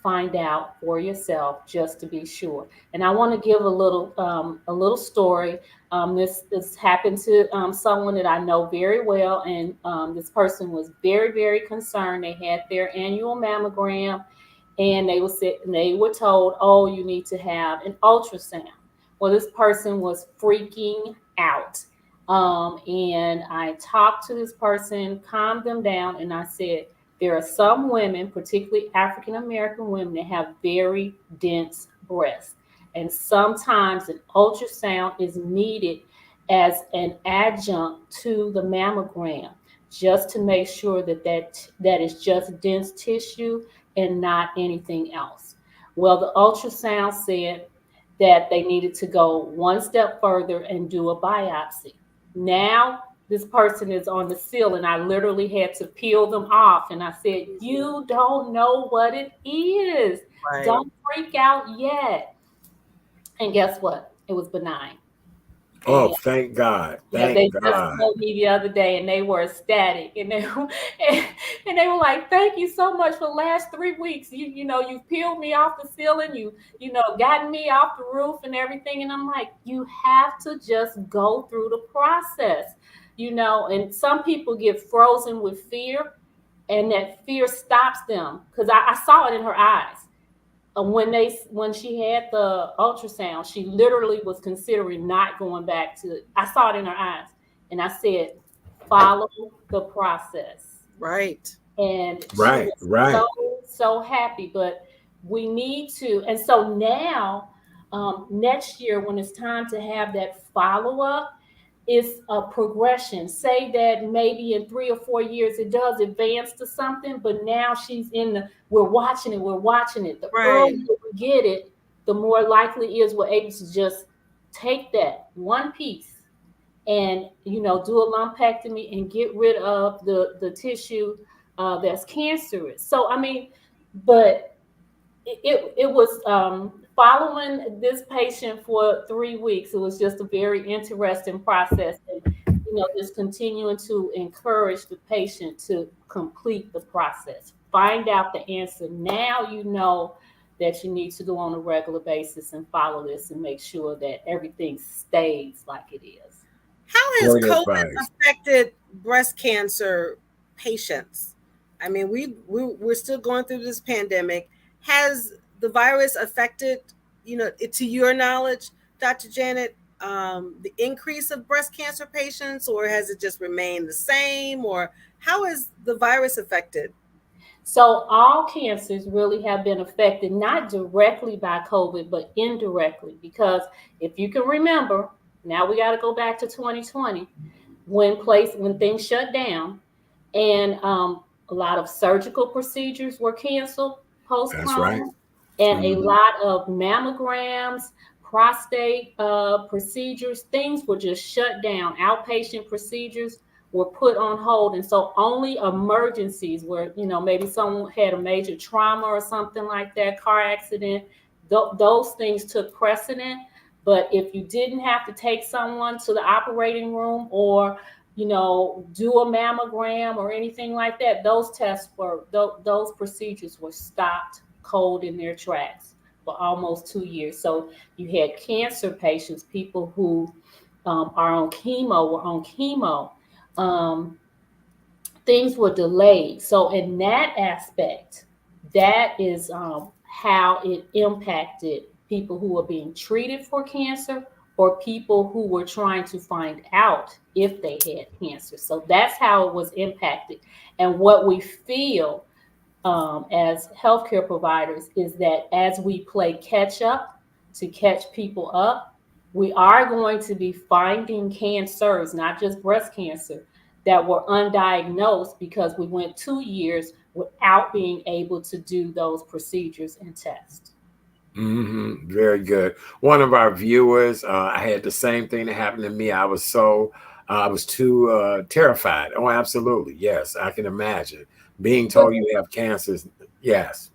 D: find out for yourself just to be sure. And I want to give a little story. This happened to someone that I know very well, and this person was very, very concerned. They had their annual mammogram, and they were told, "Oh, you need to have an ultrasound." Well, this person was freaking out. And I talked to this person, calmed them down, and I said, there are some women, particularly African American women, that have very dense breasts. And sometimes an ultrasound is needed as an adjunct to the mammogram, just to make sure that is just dense tissue and not anything else. Well, the ultrasound said that they needed to go one step further and do a biopsy. Now this person is on the seal, and I literally had to peel them off. And I said, you don't know what it is.
C: Right.
D: Don't freak out yet. And guess what? It was benign.
B: Oh, thank God.
D: Yeah, they
B: Thank
D: just
B: God.
D: told me the other day, and they were ecstatic, and they were like, "Thank you so much for the last 3 weeks. You've peeled me off the ceiling, gotten me off the roof and everything." And I'm like, you have to just go through the process, And some people get frozen with fear, and that fear stops them because I saw it in her eyes. When she had the ultrasound, she literally was considering not going back to. I saw it in her eyes, and I said, "Follow the process."
C: Right.
D: And she
B: Right.
D: was so happy. But we need to, and so now, next year when it's time to have that follow up, it's a progression. Say that maybe in 3 or 4 years it does advance to something, but now we're watching it. The
C: Right.
D: earlier we get it, the more likely is we're able to just take that one piece and do a lumpectomy and get rid of the tissue that's cancerous. So I mean, but it was following this patient for 3 weeks. It was just a very interesting process, and just continuing to encourage the patient to complete the process, find out the answer. Now you know that you need to go on a regular basis and follow this and make sure that everything stays like it is.
C: How has
B: Great
C: COVID
B: advice.
C: affected breast cancer patients? I mean, we're still going through this pandemic. Has the virus affected to your knowledge, Dr. Janet, the increase of breast cancer patients, or has it just remained the same, or how has the virus affected?
D: So all cancers really have been affected, not directly by COVID, but indirectly. Because if you can remember, now we got to go back to 2020 when things shut down, and a lot of surgical procedures were canceled,
B: That's right.
D: postponed, and a
B: Mhm.
D: lot of mammograms, prostate procedures, things were just shut down. Outpatient procedures were put on hold. And so only emergencies where, maybe someone had a major trauma or something like that, car accident, those things took precedent. But if you didn't have to take someone to the operating room or do a mammogram or anything like that, those procedures were stopped cold in their tracks for almost 2 years. So you had cancer patients, people who were on chemo. Um, Things were delayed. So in that aspect, that is how it impacted people who were being treated for cancer or people who were trying to find out if they had cancer. So that's how it was impacted. And what we feel as healthcare providers is that as we play catch up to catch people up, we are going to be finding cancers, not just breast cancer, that were undiagnosed because we went 2 years without being able to do those procedures and tests.
B: Very good. One of our viewers, I had the same thing that happened to me. I was too terrified. Oh, absolutely. Yes, I can imagine being
D: But
B: told you have cancers. Yes.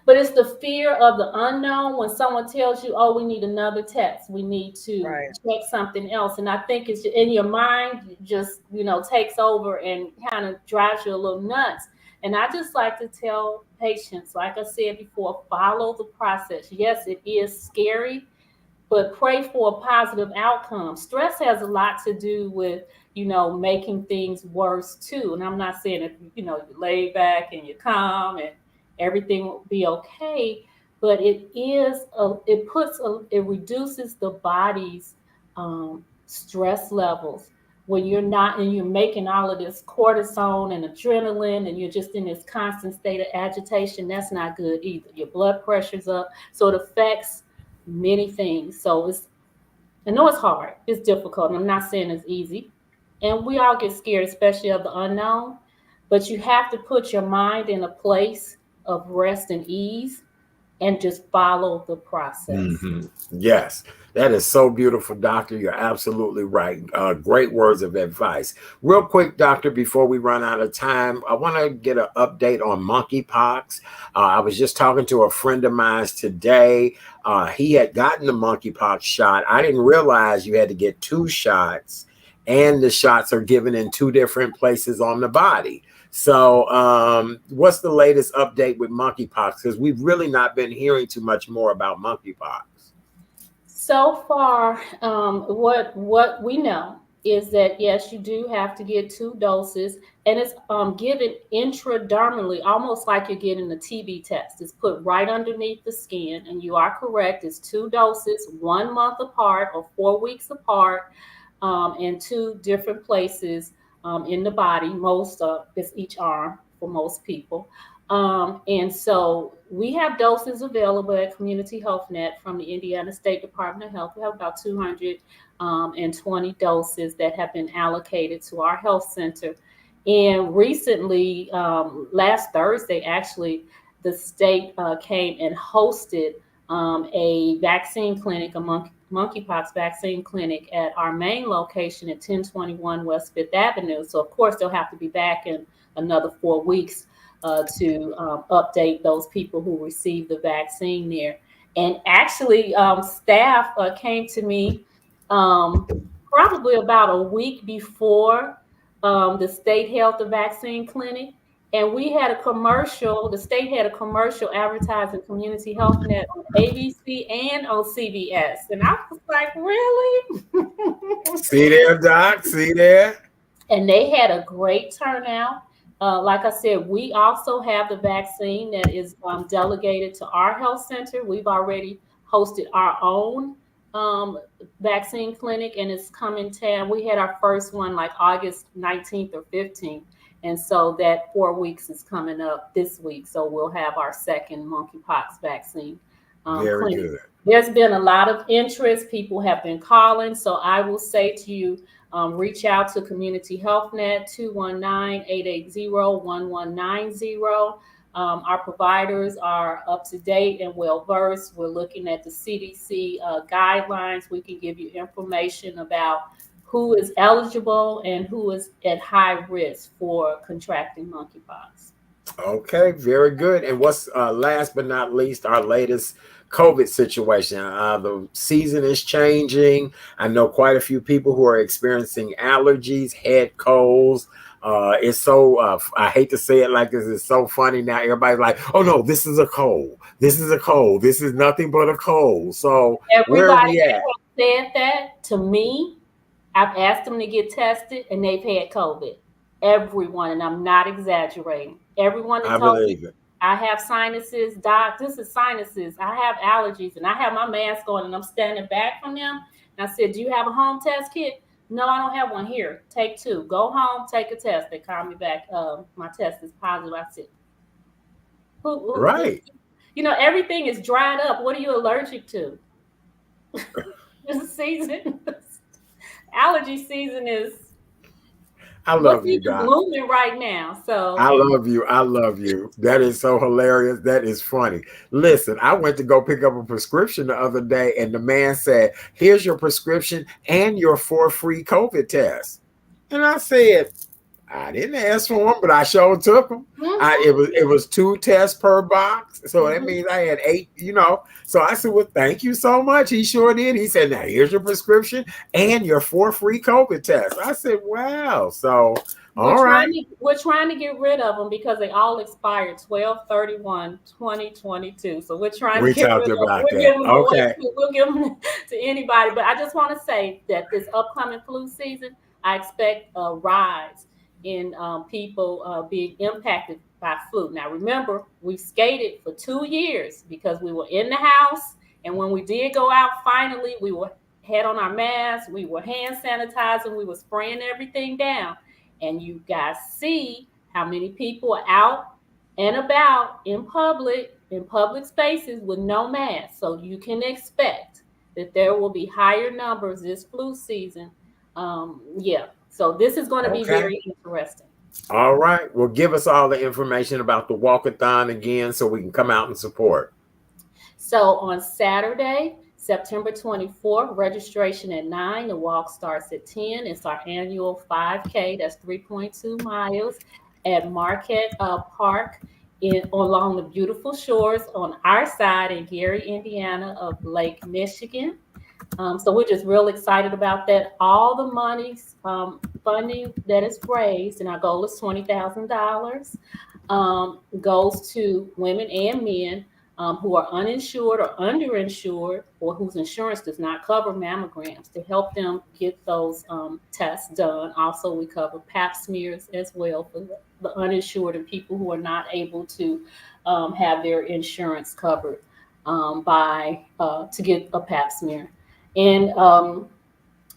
D: But it's the fear of the unknown when someone tells you, oh, we need another test. We need to
C: Right.
D: check something else. And I think it's in your mind, just, takes over and kind of drives you a little nuts. And I just like to tell patients, like I said before, follow the process. Yes, it is scary, but pray for a positive outcome. Stress has a lot to do with, making things worse too. And I'm not saying if, you lay back and you're calm and everything will be okay, but it reduces the body's stress levels when you're not, and you're making all of this cortisone and adrenaline and you're just in this constant state of agitation. That's not good either. Your blood pressure's up. So it affects many things. So I know it's hard, it's difficult. I'm not saying it's easy. And we all get scared, especially of the unknown. But you have to put your mind in a place of rest and ease and just follow the process.
B: Yes, that is so beautiful, Doctor. You're absolutely right. Great words of advice. Real quick, Doctor, before we run out of time, I want to get an update on monkeypox. I was just talking to a friend of mine today. He had gotten the monkeypox shot. I didn't realize you had to get 2 shots, and the shots are given in 2 different places on the body. So, what's the latest update with monkeypox? Because we've really not been hearing too much more about monkeypox.
D: So far, what we know is that yes, you do have to get 2 doses, and it's given intradermally, almost like you're getting a TB test. It's put right underneath the skin, and you are correct. It's 2 doses, 1 month apart or 4 weeks apart, in 2 different places in the body. Most of it's each arm for most people. And so we have doses available at Community HealthNet from the Indiana State Department of Health. We have about 220 doses that have been allocated to our health center. And recently, last Thursday, actually, the state came and hosted a vaccine clinic, a monkeypox vaccine clinic at our main location at 1021 West Fifth Avenue. So, of course, they'll have to be back in another 4 weeks to update those people who received the vaccine there. And actually, staff came to me probably about a week before the state held the vaccine clinic. And we had a commercial, the state had a commercial advertising Community HealthNet on ABC and on CBS. And I was like, really?
B: See there, Doc? See there?
D: And they had a great turnout. Like I said, we also have the vaccine that is delegated to our health center. We've already hosted our own vaccine clinic, and it's coming town. We had our first one like August 19th or 15th. And so that 4 weeks is coming up this week. So we'll have our second monkeypox vaccine
B: Very
D: clinic.
B: good.
D: There's been a lot of interest. People have been calling. So I will say to you, reach out to Community HealthNet 219-880-1190. Our providers are up to date and well versed. We're looking at the CDC guidelines. We can give you information about who is eligible and who is at high risk for contracting monkeypox.
B: Okay, very good. And what's last but not least, our latest COVID situation? The season is changing. I know quite a few people who are experiencing allergies, head colds. It's so, I hate to say it like this, it's so funny now. Everybody's like, oh no, this is a cold. This is a cold. This is nothing but a cold. So where are we at?
D: Said that to me, I've asked them to get tested and they've had COVID. Everyone, and I'm not exaggerating. Everyone that told me I have sinuses, doc, this is sinuses. I have allergies, and I have my mask on, and I'm standing back from them. And I said, do you have a home test kit? No, I don't have one. Here, take 2. Go home, take a test. They called me back. My test is positive. I said,
B: right.
D: You know, everything is dried up. What are you allergic to? This season, allergy season is.
B: I love you, Doc.
D: Blooming right now. So
B: I love you. I love you. That is so hilarious. That is funny. Listen, I went to go pick up a prescription the other day, and the man said, here's your prescription and your 4 free COVID tests. And I said, I didn't ask for them, but I sure took them. It was 2 tests per box. So that means I had 8, you know. So I said, well, thank you so much. He sure did. He said, now here's your prescription and your 4 free COVID tests. I said, wow. So
D: we're trying to get rid of them because they all expired 12/31/2022. So we're trying to get rid of them. We'll give them to anybody. But I just want to say that this upcoming flu season, I expect a rise in people being impacted by flu. Now, remember, we skated for 2 years because we were in the house. And when we did go out, finally, we had on our masks, we were hand sanitizing, we were spraying everything down. And you guys see how many people are out and about in public spaces with no mask. So you can expect that there will be higher numbers this flu season. So this is going to be very interesting.
B: All right. Well, give us all the information about the walkathon again so we can come out and support.
D: So on Saturday, September 24th, registration at 9. The walk starts at 10. It's our annual 5K. That's 3.2 miles at Marquette Park along the beautiful shores on our side in Gary, Indiana of Lake Michigan. So we're just real excited about that. All the money's funding that is raised, and our goal is $20,000, goes to women and men who are uninsured or underinsured, or whose insurance does not cover mammograms, to help them get those tests done. Also, we cover pap smears as well for the uninsured and people who are not able to have their insurance covered to get a pap smear. And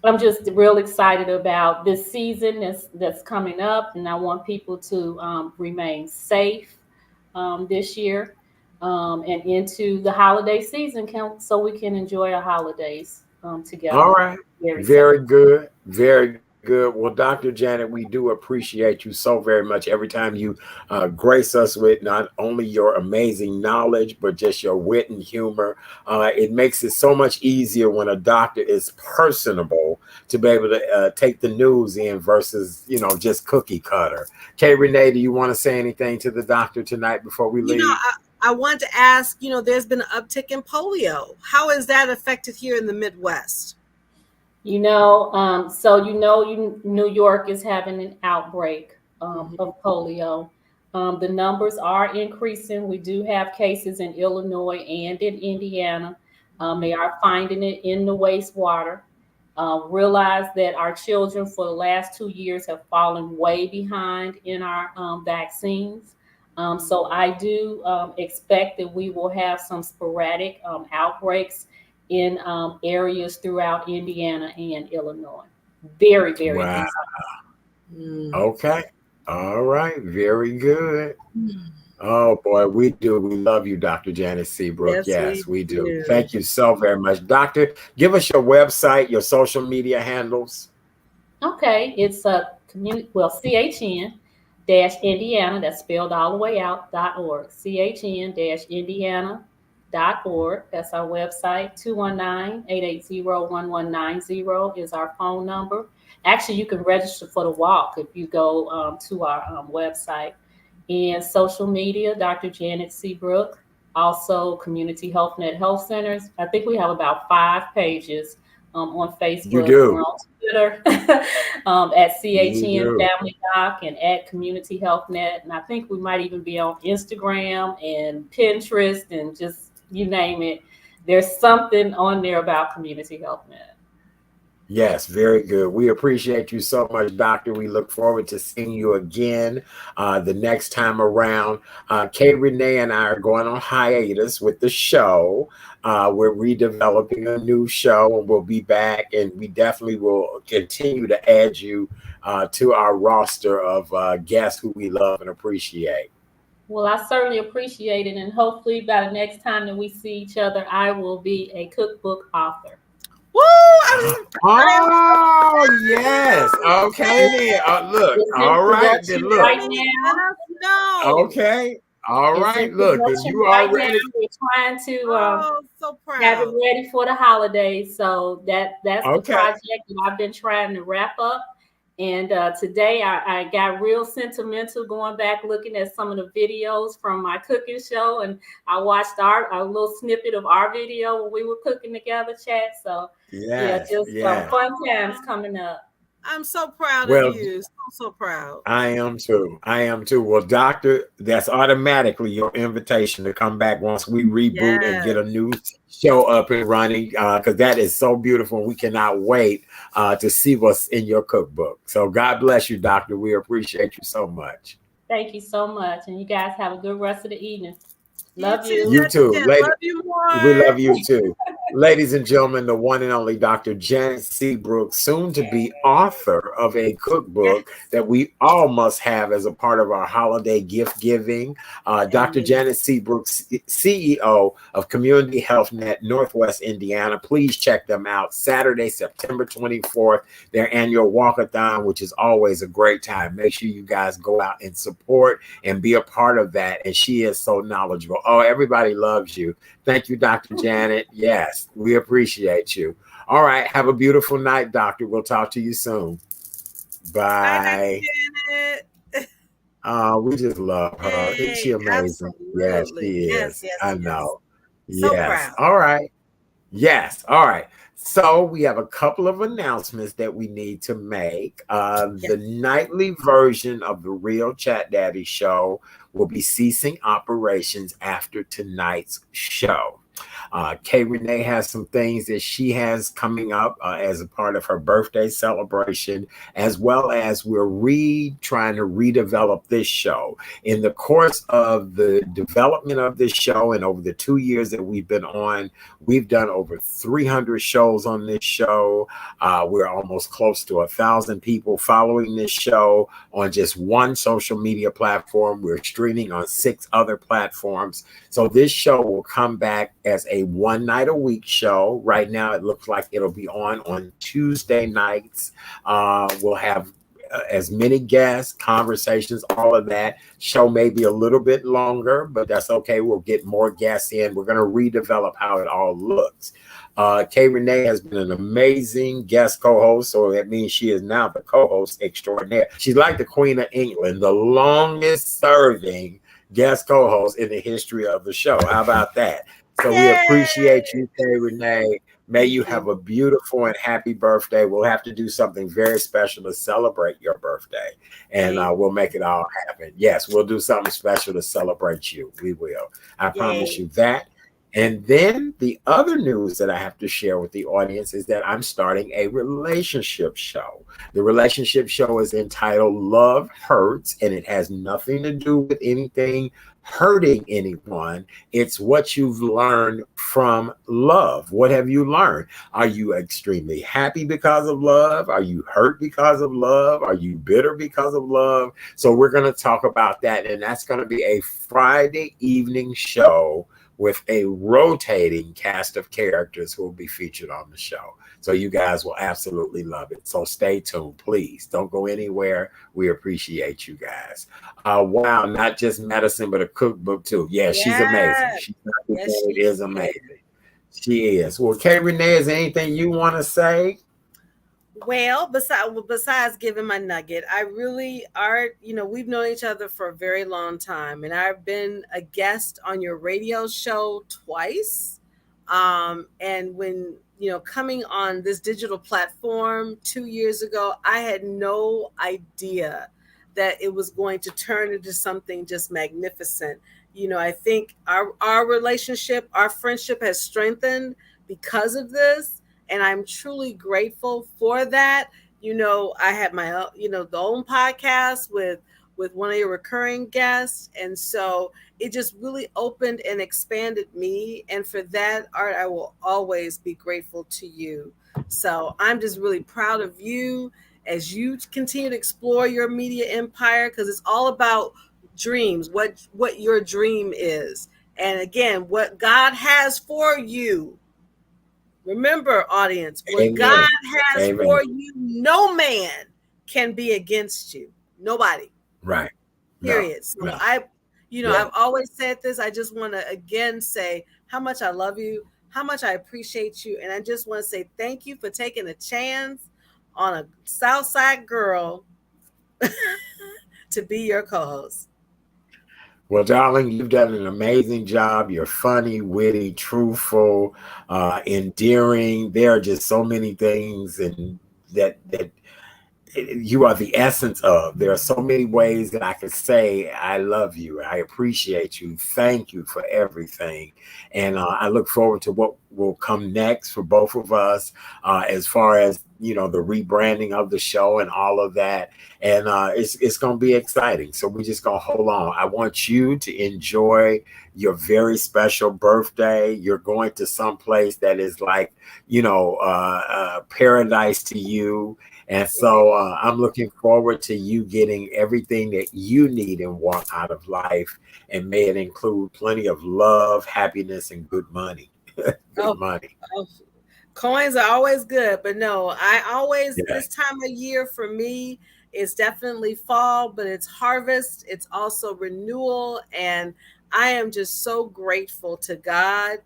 D: I'm just real excited about this season that's coming up, and I want people to remain safe this year and into the holiday season, so we can enjoy our holidays together.
B: All right. Very good. Very good. Well, Dr. Janet, we do appreciate you so very much every time you grace us with not only your amazing knowledge, but just your wit and humor. It makes it so much easier when a doctor is personable to be able to take the news in versus, just cookie cutter. Kay Renee, do you want to say anything to the doctor tonight before we leave?
C: I wanted to ask, there's been an uptick in polio. How is that affected here in the Midwest?
D: New York is having an outbreak of polio. The numbers are increasing. We do have cases in Illinois and in Indiana. They are finding it in the wastewater. Realize that our children for the last 2 years have fallen way behind in our vaccines. So I do expect that we will have some sporadic outbreaks in areas throughout Indiana and Illinois. Very, very
B: Wow.
D: concerned.
B: Okay. All right. Very good.
C: Mm.
B: Oh boy, we do. We love you, Dr. Janet Seabrook.
C: Yes, we
B: Yes, we do.
C: do.
B: Thank you so very much. Doctor, give us your website, your social media handles.
D: Okay, it's a community, well, CHN-Indiana, that's spelled all the way out, .org. CHN-Indiana.org. That's our website. 219-880-1190 is our phone number. Actually, you can register for the walk if you go to our website. And social media, Dr. Janet Seabrook, also Community HealthNet Health Centers. I think we have about 5 pages on
B: You
D: Facebook. We're
B: do.
D: on Twitter at
B: You
D: CHN
B: do.
D: Family Doc and at Community Health Net. And I think we might even be on Instagram and Pinterest and just you name it. There's something on there about Community Health Net.
B: Yes, very good. We appreciate you so much, Doctor. We look forward to seeing you again the next time around. Kay Renee and I are going on hiatus with the show. We're redeveloping a new show and we'll be back, and we definitely will continue to add you to our roster of guests who we love and appreciate.
D: Well, I certainly appreciate it. And hopefully by the next time that we see each other, I will be a cookbook author.
C: Woo!
B: Oh, yes. Okay, then. Look.
D: It's in
B: All right, then.
D: production
B: Look.
D: right now.
C: No.
B: Okay. All
D: It's
B: right.
D: in
B: Look,
D: production
B: you
D: right
B: already.
D: now. We're trying to
C: So
D: have it
C: proud.
D: ready for the holidays. So that's the
B: Okay.
D: project that I've been trying to wrap up. And today I got real sentimental going back looking at some of the videos from my cooking show, and I watched a little snippet of our video when we were cooking together, chat. So yeah,
B: Yes.
D: just
B: Yes.
D: fun times coming up.
C: I'm so proud
B: Well,
C: of you. So proud.
B: I am too. I am too. Well, Doctor, that's automatically your invitation to come back once we reboot and get a new show up and running, because that is so beautiful. We cannot wait to see what's in your cookbook. So God bless you, Doctor. We appreciate you so much.
D: Thank you so much. And you guys have a good rest of the evening.
C: Love
D: you.
B: You too.
C: Love you more.
B: We love you too. Ladies and gentlemen, the one and only Dr. Janet Seabrook, soon to be author of a cookbook that we all must have as a part of our holiday gift giving. Dr. Janet Seabrook, CEO of Community HealthNet, Northwest Indiana. Please check them out. Saturday, September 24th, their annual walkathon, which is always a great time. Make sure you guys go out and support and be a part of that. And she is so knowledgeable. Oh, everybody loves you. Thank you, Dr. Janet. Yes, we appreciate you. All right. Have a beautiful night, Doctor. We'll talk to you soon. Bye. We just love her. Isn't she amazing? Yes, she is.
C: Yes,
B: I know.
C: So
B: yes.
C: proud.
B: All right. Yes. All right. So we have a couple of announcements that we need to make. The nightly version of the Real Chat Daddy show will be ceasing operations after tonight's show. Kay Renee has some things that she has coming up as a part of her birthday celebration, as well as we're trying to redevelop this show. In the course of the development of this show and over the 2 years that we've been on, we've done over 300 shows on this show. We're almost close to 1,000 people following this show on just one social media platform. We're streaming on 6 other platforms. So this show will come back as a 1 night a week show. Right now, it looks like it'll be on Tuesday nights. We'll have as many guests, conversations, all of that. Show may be a little bit longer, but that's okay. We'll get more guests in. We're going to redevelop how it all looks. Kay Renee has been an amazing guest co-host, so that means she is now the co-host extraordinaire. She's like the Queen of England, the longest serving guest co-host in the history of the show. How about that? So we appreciate you, Kay Renee. May you have a beautiful and happy birthday. We'll have to do something very special to celebrate your birthday, and we'll make it all happen. Yes, we'll do something special to celebrate you. We will. I promise you that. And then the other news that I have to share with the audience is that I'm starting a relationship show. The relationship show is entitled Love Hurts, and it has nothing to do with anything hurting anyone. It's what you've learned from love. What have you learned? Are you extremely happy because of love? Are you hurt because of love? Are you bitter because of love? So we're going to talk about that, and that's going to be a Friday evening show with a rotating cast of characters who will be featured on the show. So you guys will absolutely love it. So stay tuned, please. Don't go anywhere. We appreciate you guys. Wow, not just medicine, but a cookbook too. Yeah, she's amazing.
C: Yes.
B: She
C: Yes, she
B: is amazing. She is. Well, Kay Renee, is there anything you want to say?
C: Well, besides giving my nugget, I really are, we've known each other for a very long time, and I've been a guest on your radio show twice. And when, coming on this digital platform 2 years ago, I had no idea that it was going to turn into something just magnificent. I think our relationship, our friendship has strengthened because of this, and I'm truly grateful for that. I had my the own podcast with one of your recurring guests, and so it just really opened and expanded me, and for that, Art, I will always be grateful to you. So I'm just really proud of you as you continue to explore your media empire, because it's all about dreams, what your dream is, and again, what God has for you. Remember, audience, what
B: Amen.
C: God has
B: Amen.
C: for you, no man can be against you. Nobody.
B: Right.
C: Period. So
B: no.
C: I've always said this. I just want to again say how much I love you, how much I appreciate you. And I just want to say thank you for taking a chance on a Southside girl to be your co-host.
B: Well, darling, you've done an amazing job. You're funny, witty, truthful, endearing. There are just so many things and that you are the essence of. There are so many ways that I could say I love you, I appreciate you, thank you for everything, and I look forward to what will come next for both of us, as far as the rebranding of the show and all of that, and it's going to be exciting. So we're just going to hold on. I want you to enjoy your very special birthday. You're going to some place that is like paradise to you. And so I'm looking forward to you getting everything that you need and want out of life. And may it include plenty of love, happiness, and good money. Money.
C: Coins are always good, but no, this time of year for me, it's definitely fall, but it's harvest. It's also renewal. And I am just so grateful to God.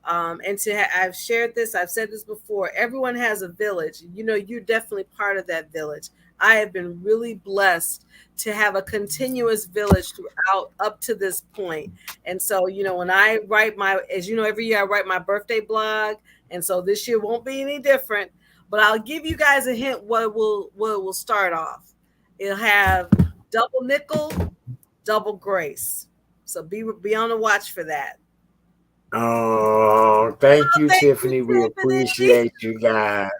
C: And I've shared this, I've said this before, everyone has a village. You're definitely part of that village. I have been really blessed to have a continuous village throughout up to this point. And so, when I write every year I write my birthday blog. And so this year won't be any different, but I'll give you guys a hint what will start off. It'll have double nickel, double grace. So be on the watch for that.
B: Oh, thank you, Tiffany. We appreciate you guys.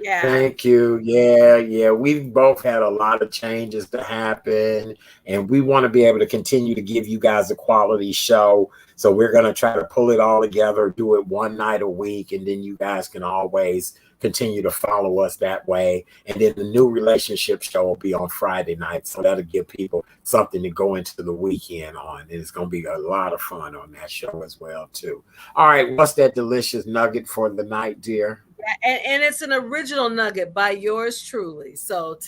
C: Yeah.
B: Thank you. Yeah. We've both had a lot of changes to happen, and we want to be able to continue to give you guys a quality show. So we're going to try to pull it all together, do it one night a week, and then you guys can always continue to follow us that way. And then the new relationship show will be on Friday night. So that'll give people something to go into the weekend on. And it's going to be a lot of fun on that show as well, too. All right. What's that delicious nugget for the night, dear?
C: And it's an original nugget by yours truly. So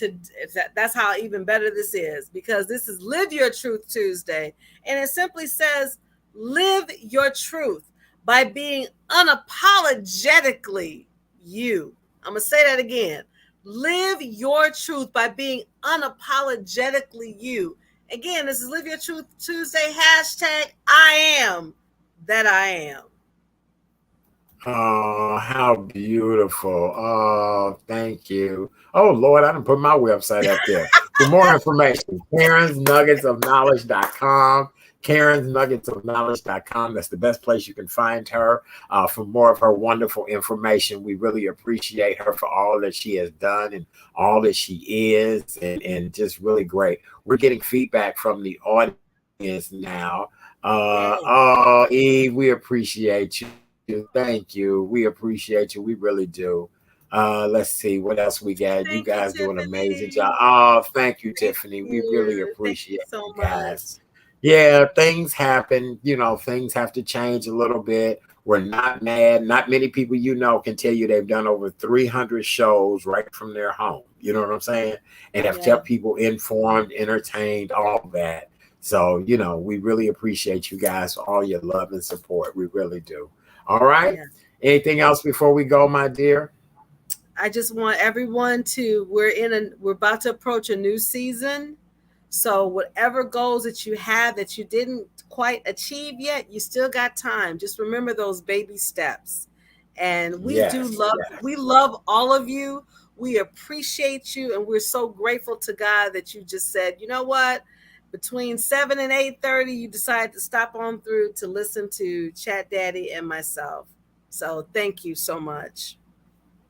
C: that's how even better this is, because this is Live Your Truth Tuesday. And it simply says, live your truth by being unapologetically you. I'm going to say that again. Live your truth by being unapologetically you. Again, this is Live Your Truth Tuesday. # I am that I am.
B: Oh, how beautiful. Oh, thank you. Oh, Lord, I didn't put my website up there. For more information, KarensNuggetsOfKnowledge.com, Karen's Nuggets of Knowledge.com. That's the best place you can find her for more of her wonderful information. We really appreciate her for all that she has done and all that she is, and just really great. We're getting feedback from the audience now. Oh, Eve, we appreciate you. Thank you. We appreciate you. We really do. Let's see what else we got.
C: Thank
B: you guys
C: you,
B: do an amazing
C: Tiffany.
B: job. Oh, thank you,
C: Thank
B: Tiffany. We
C: you.
B: really
C: Thank
B: appreciate
C: you so
B: you
C: much.
B: guys. Yeah, things happen. You know, things have to change a little bit. We're not mad. Not many people you know can tell you they've done over 300 shows right from their home. You know what I'm saying? And have kept people informed, entertained, all that. So, you know, we really appreciate you guys for all your love and support. We really do. All right.
C: Yeah.
B: Anything else before we go, my dear?
C: I just want everyone to, we're about to approach a new season. So whatever goals that you have that you didn't quite achieve yet, you still got time. Just remember those baby steps. And we love all of you. We appreciate you. And we're so grateful to God that you just said, you know what? Between 7 and 8:30, you decided to stop on through to listen to Chat Daddy and myself. So thank you so much.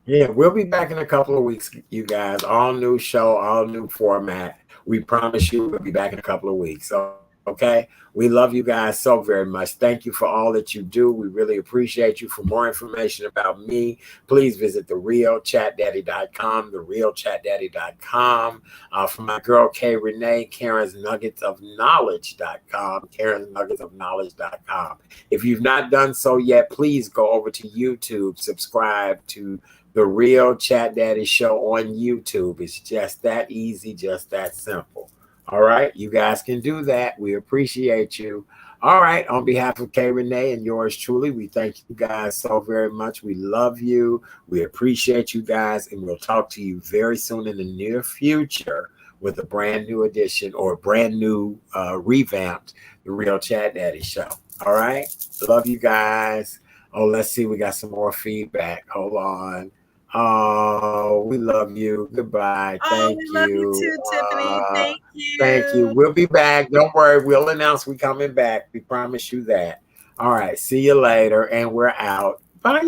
B: Yeah, we'll be back in a couple of weeks, you guys. All new show, all new format. We promise you we'll be back in a couple of weeks. So, okay? We love you guys so very much. Thank you for all that you do. We really appreciate you. For more information about me, please visit therealchatdaddy.com, therealchatdaddy.com. For my girl, Kay Renee, Karen's Nuggets of Knowledge.com, Karen's Nuggets of Knowledge.com. If you've not done so yet, please go over to YouTube, subscribe to The Real Chat Daddy Show on YouTube. It's just that easy, just that simple. All right, you guys can do that. We appreciate you. All right, on behalf of Kay Renee and yours truly, we thank you guys so very much. We love you. We appreciate you guys, and we'll talk to you very soon in the near future with a brand new edition or brand new revamped The Real Chat Daddy Show. All right, love you guys. Oh, let's see, we got some more feedback. Hold on. Oh, we love you. Goodbye. Thank you.
C: Love you too, Tiffany. Thank you.
B: Thank you. We'll be back. Don't worry. We'll announce we're coming back. We promise you that. All right. See you later. And we're out. Bye.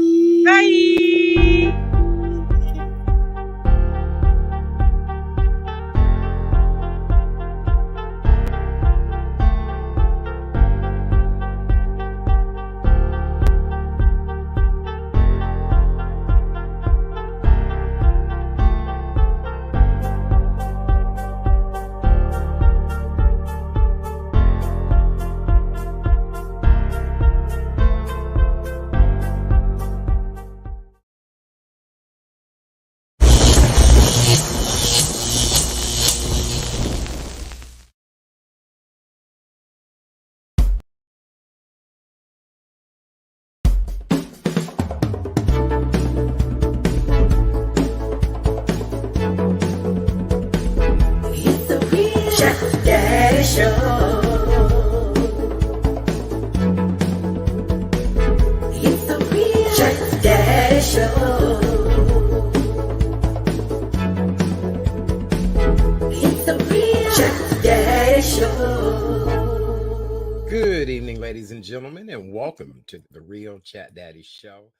C: Bye.
A: It's the real Chat Daddy Show. It's the real Chat Daddy Show. It's the real Chat Daddy Show.
B: Good evening, ladies and gentlemen, and welcome to The Real Chat Daddy Show.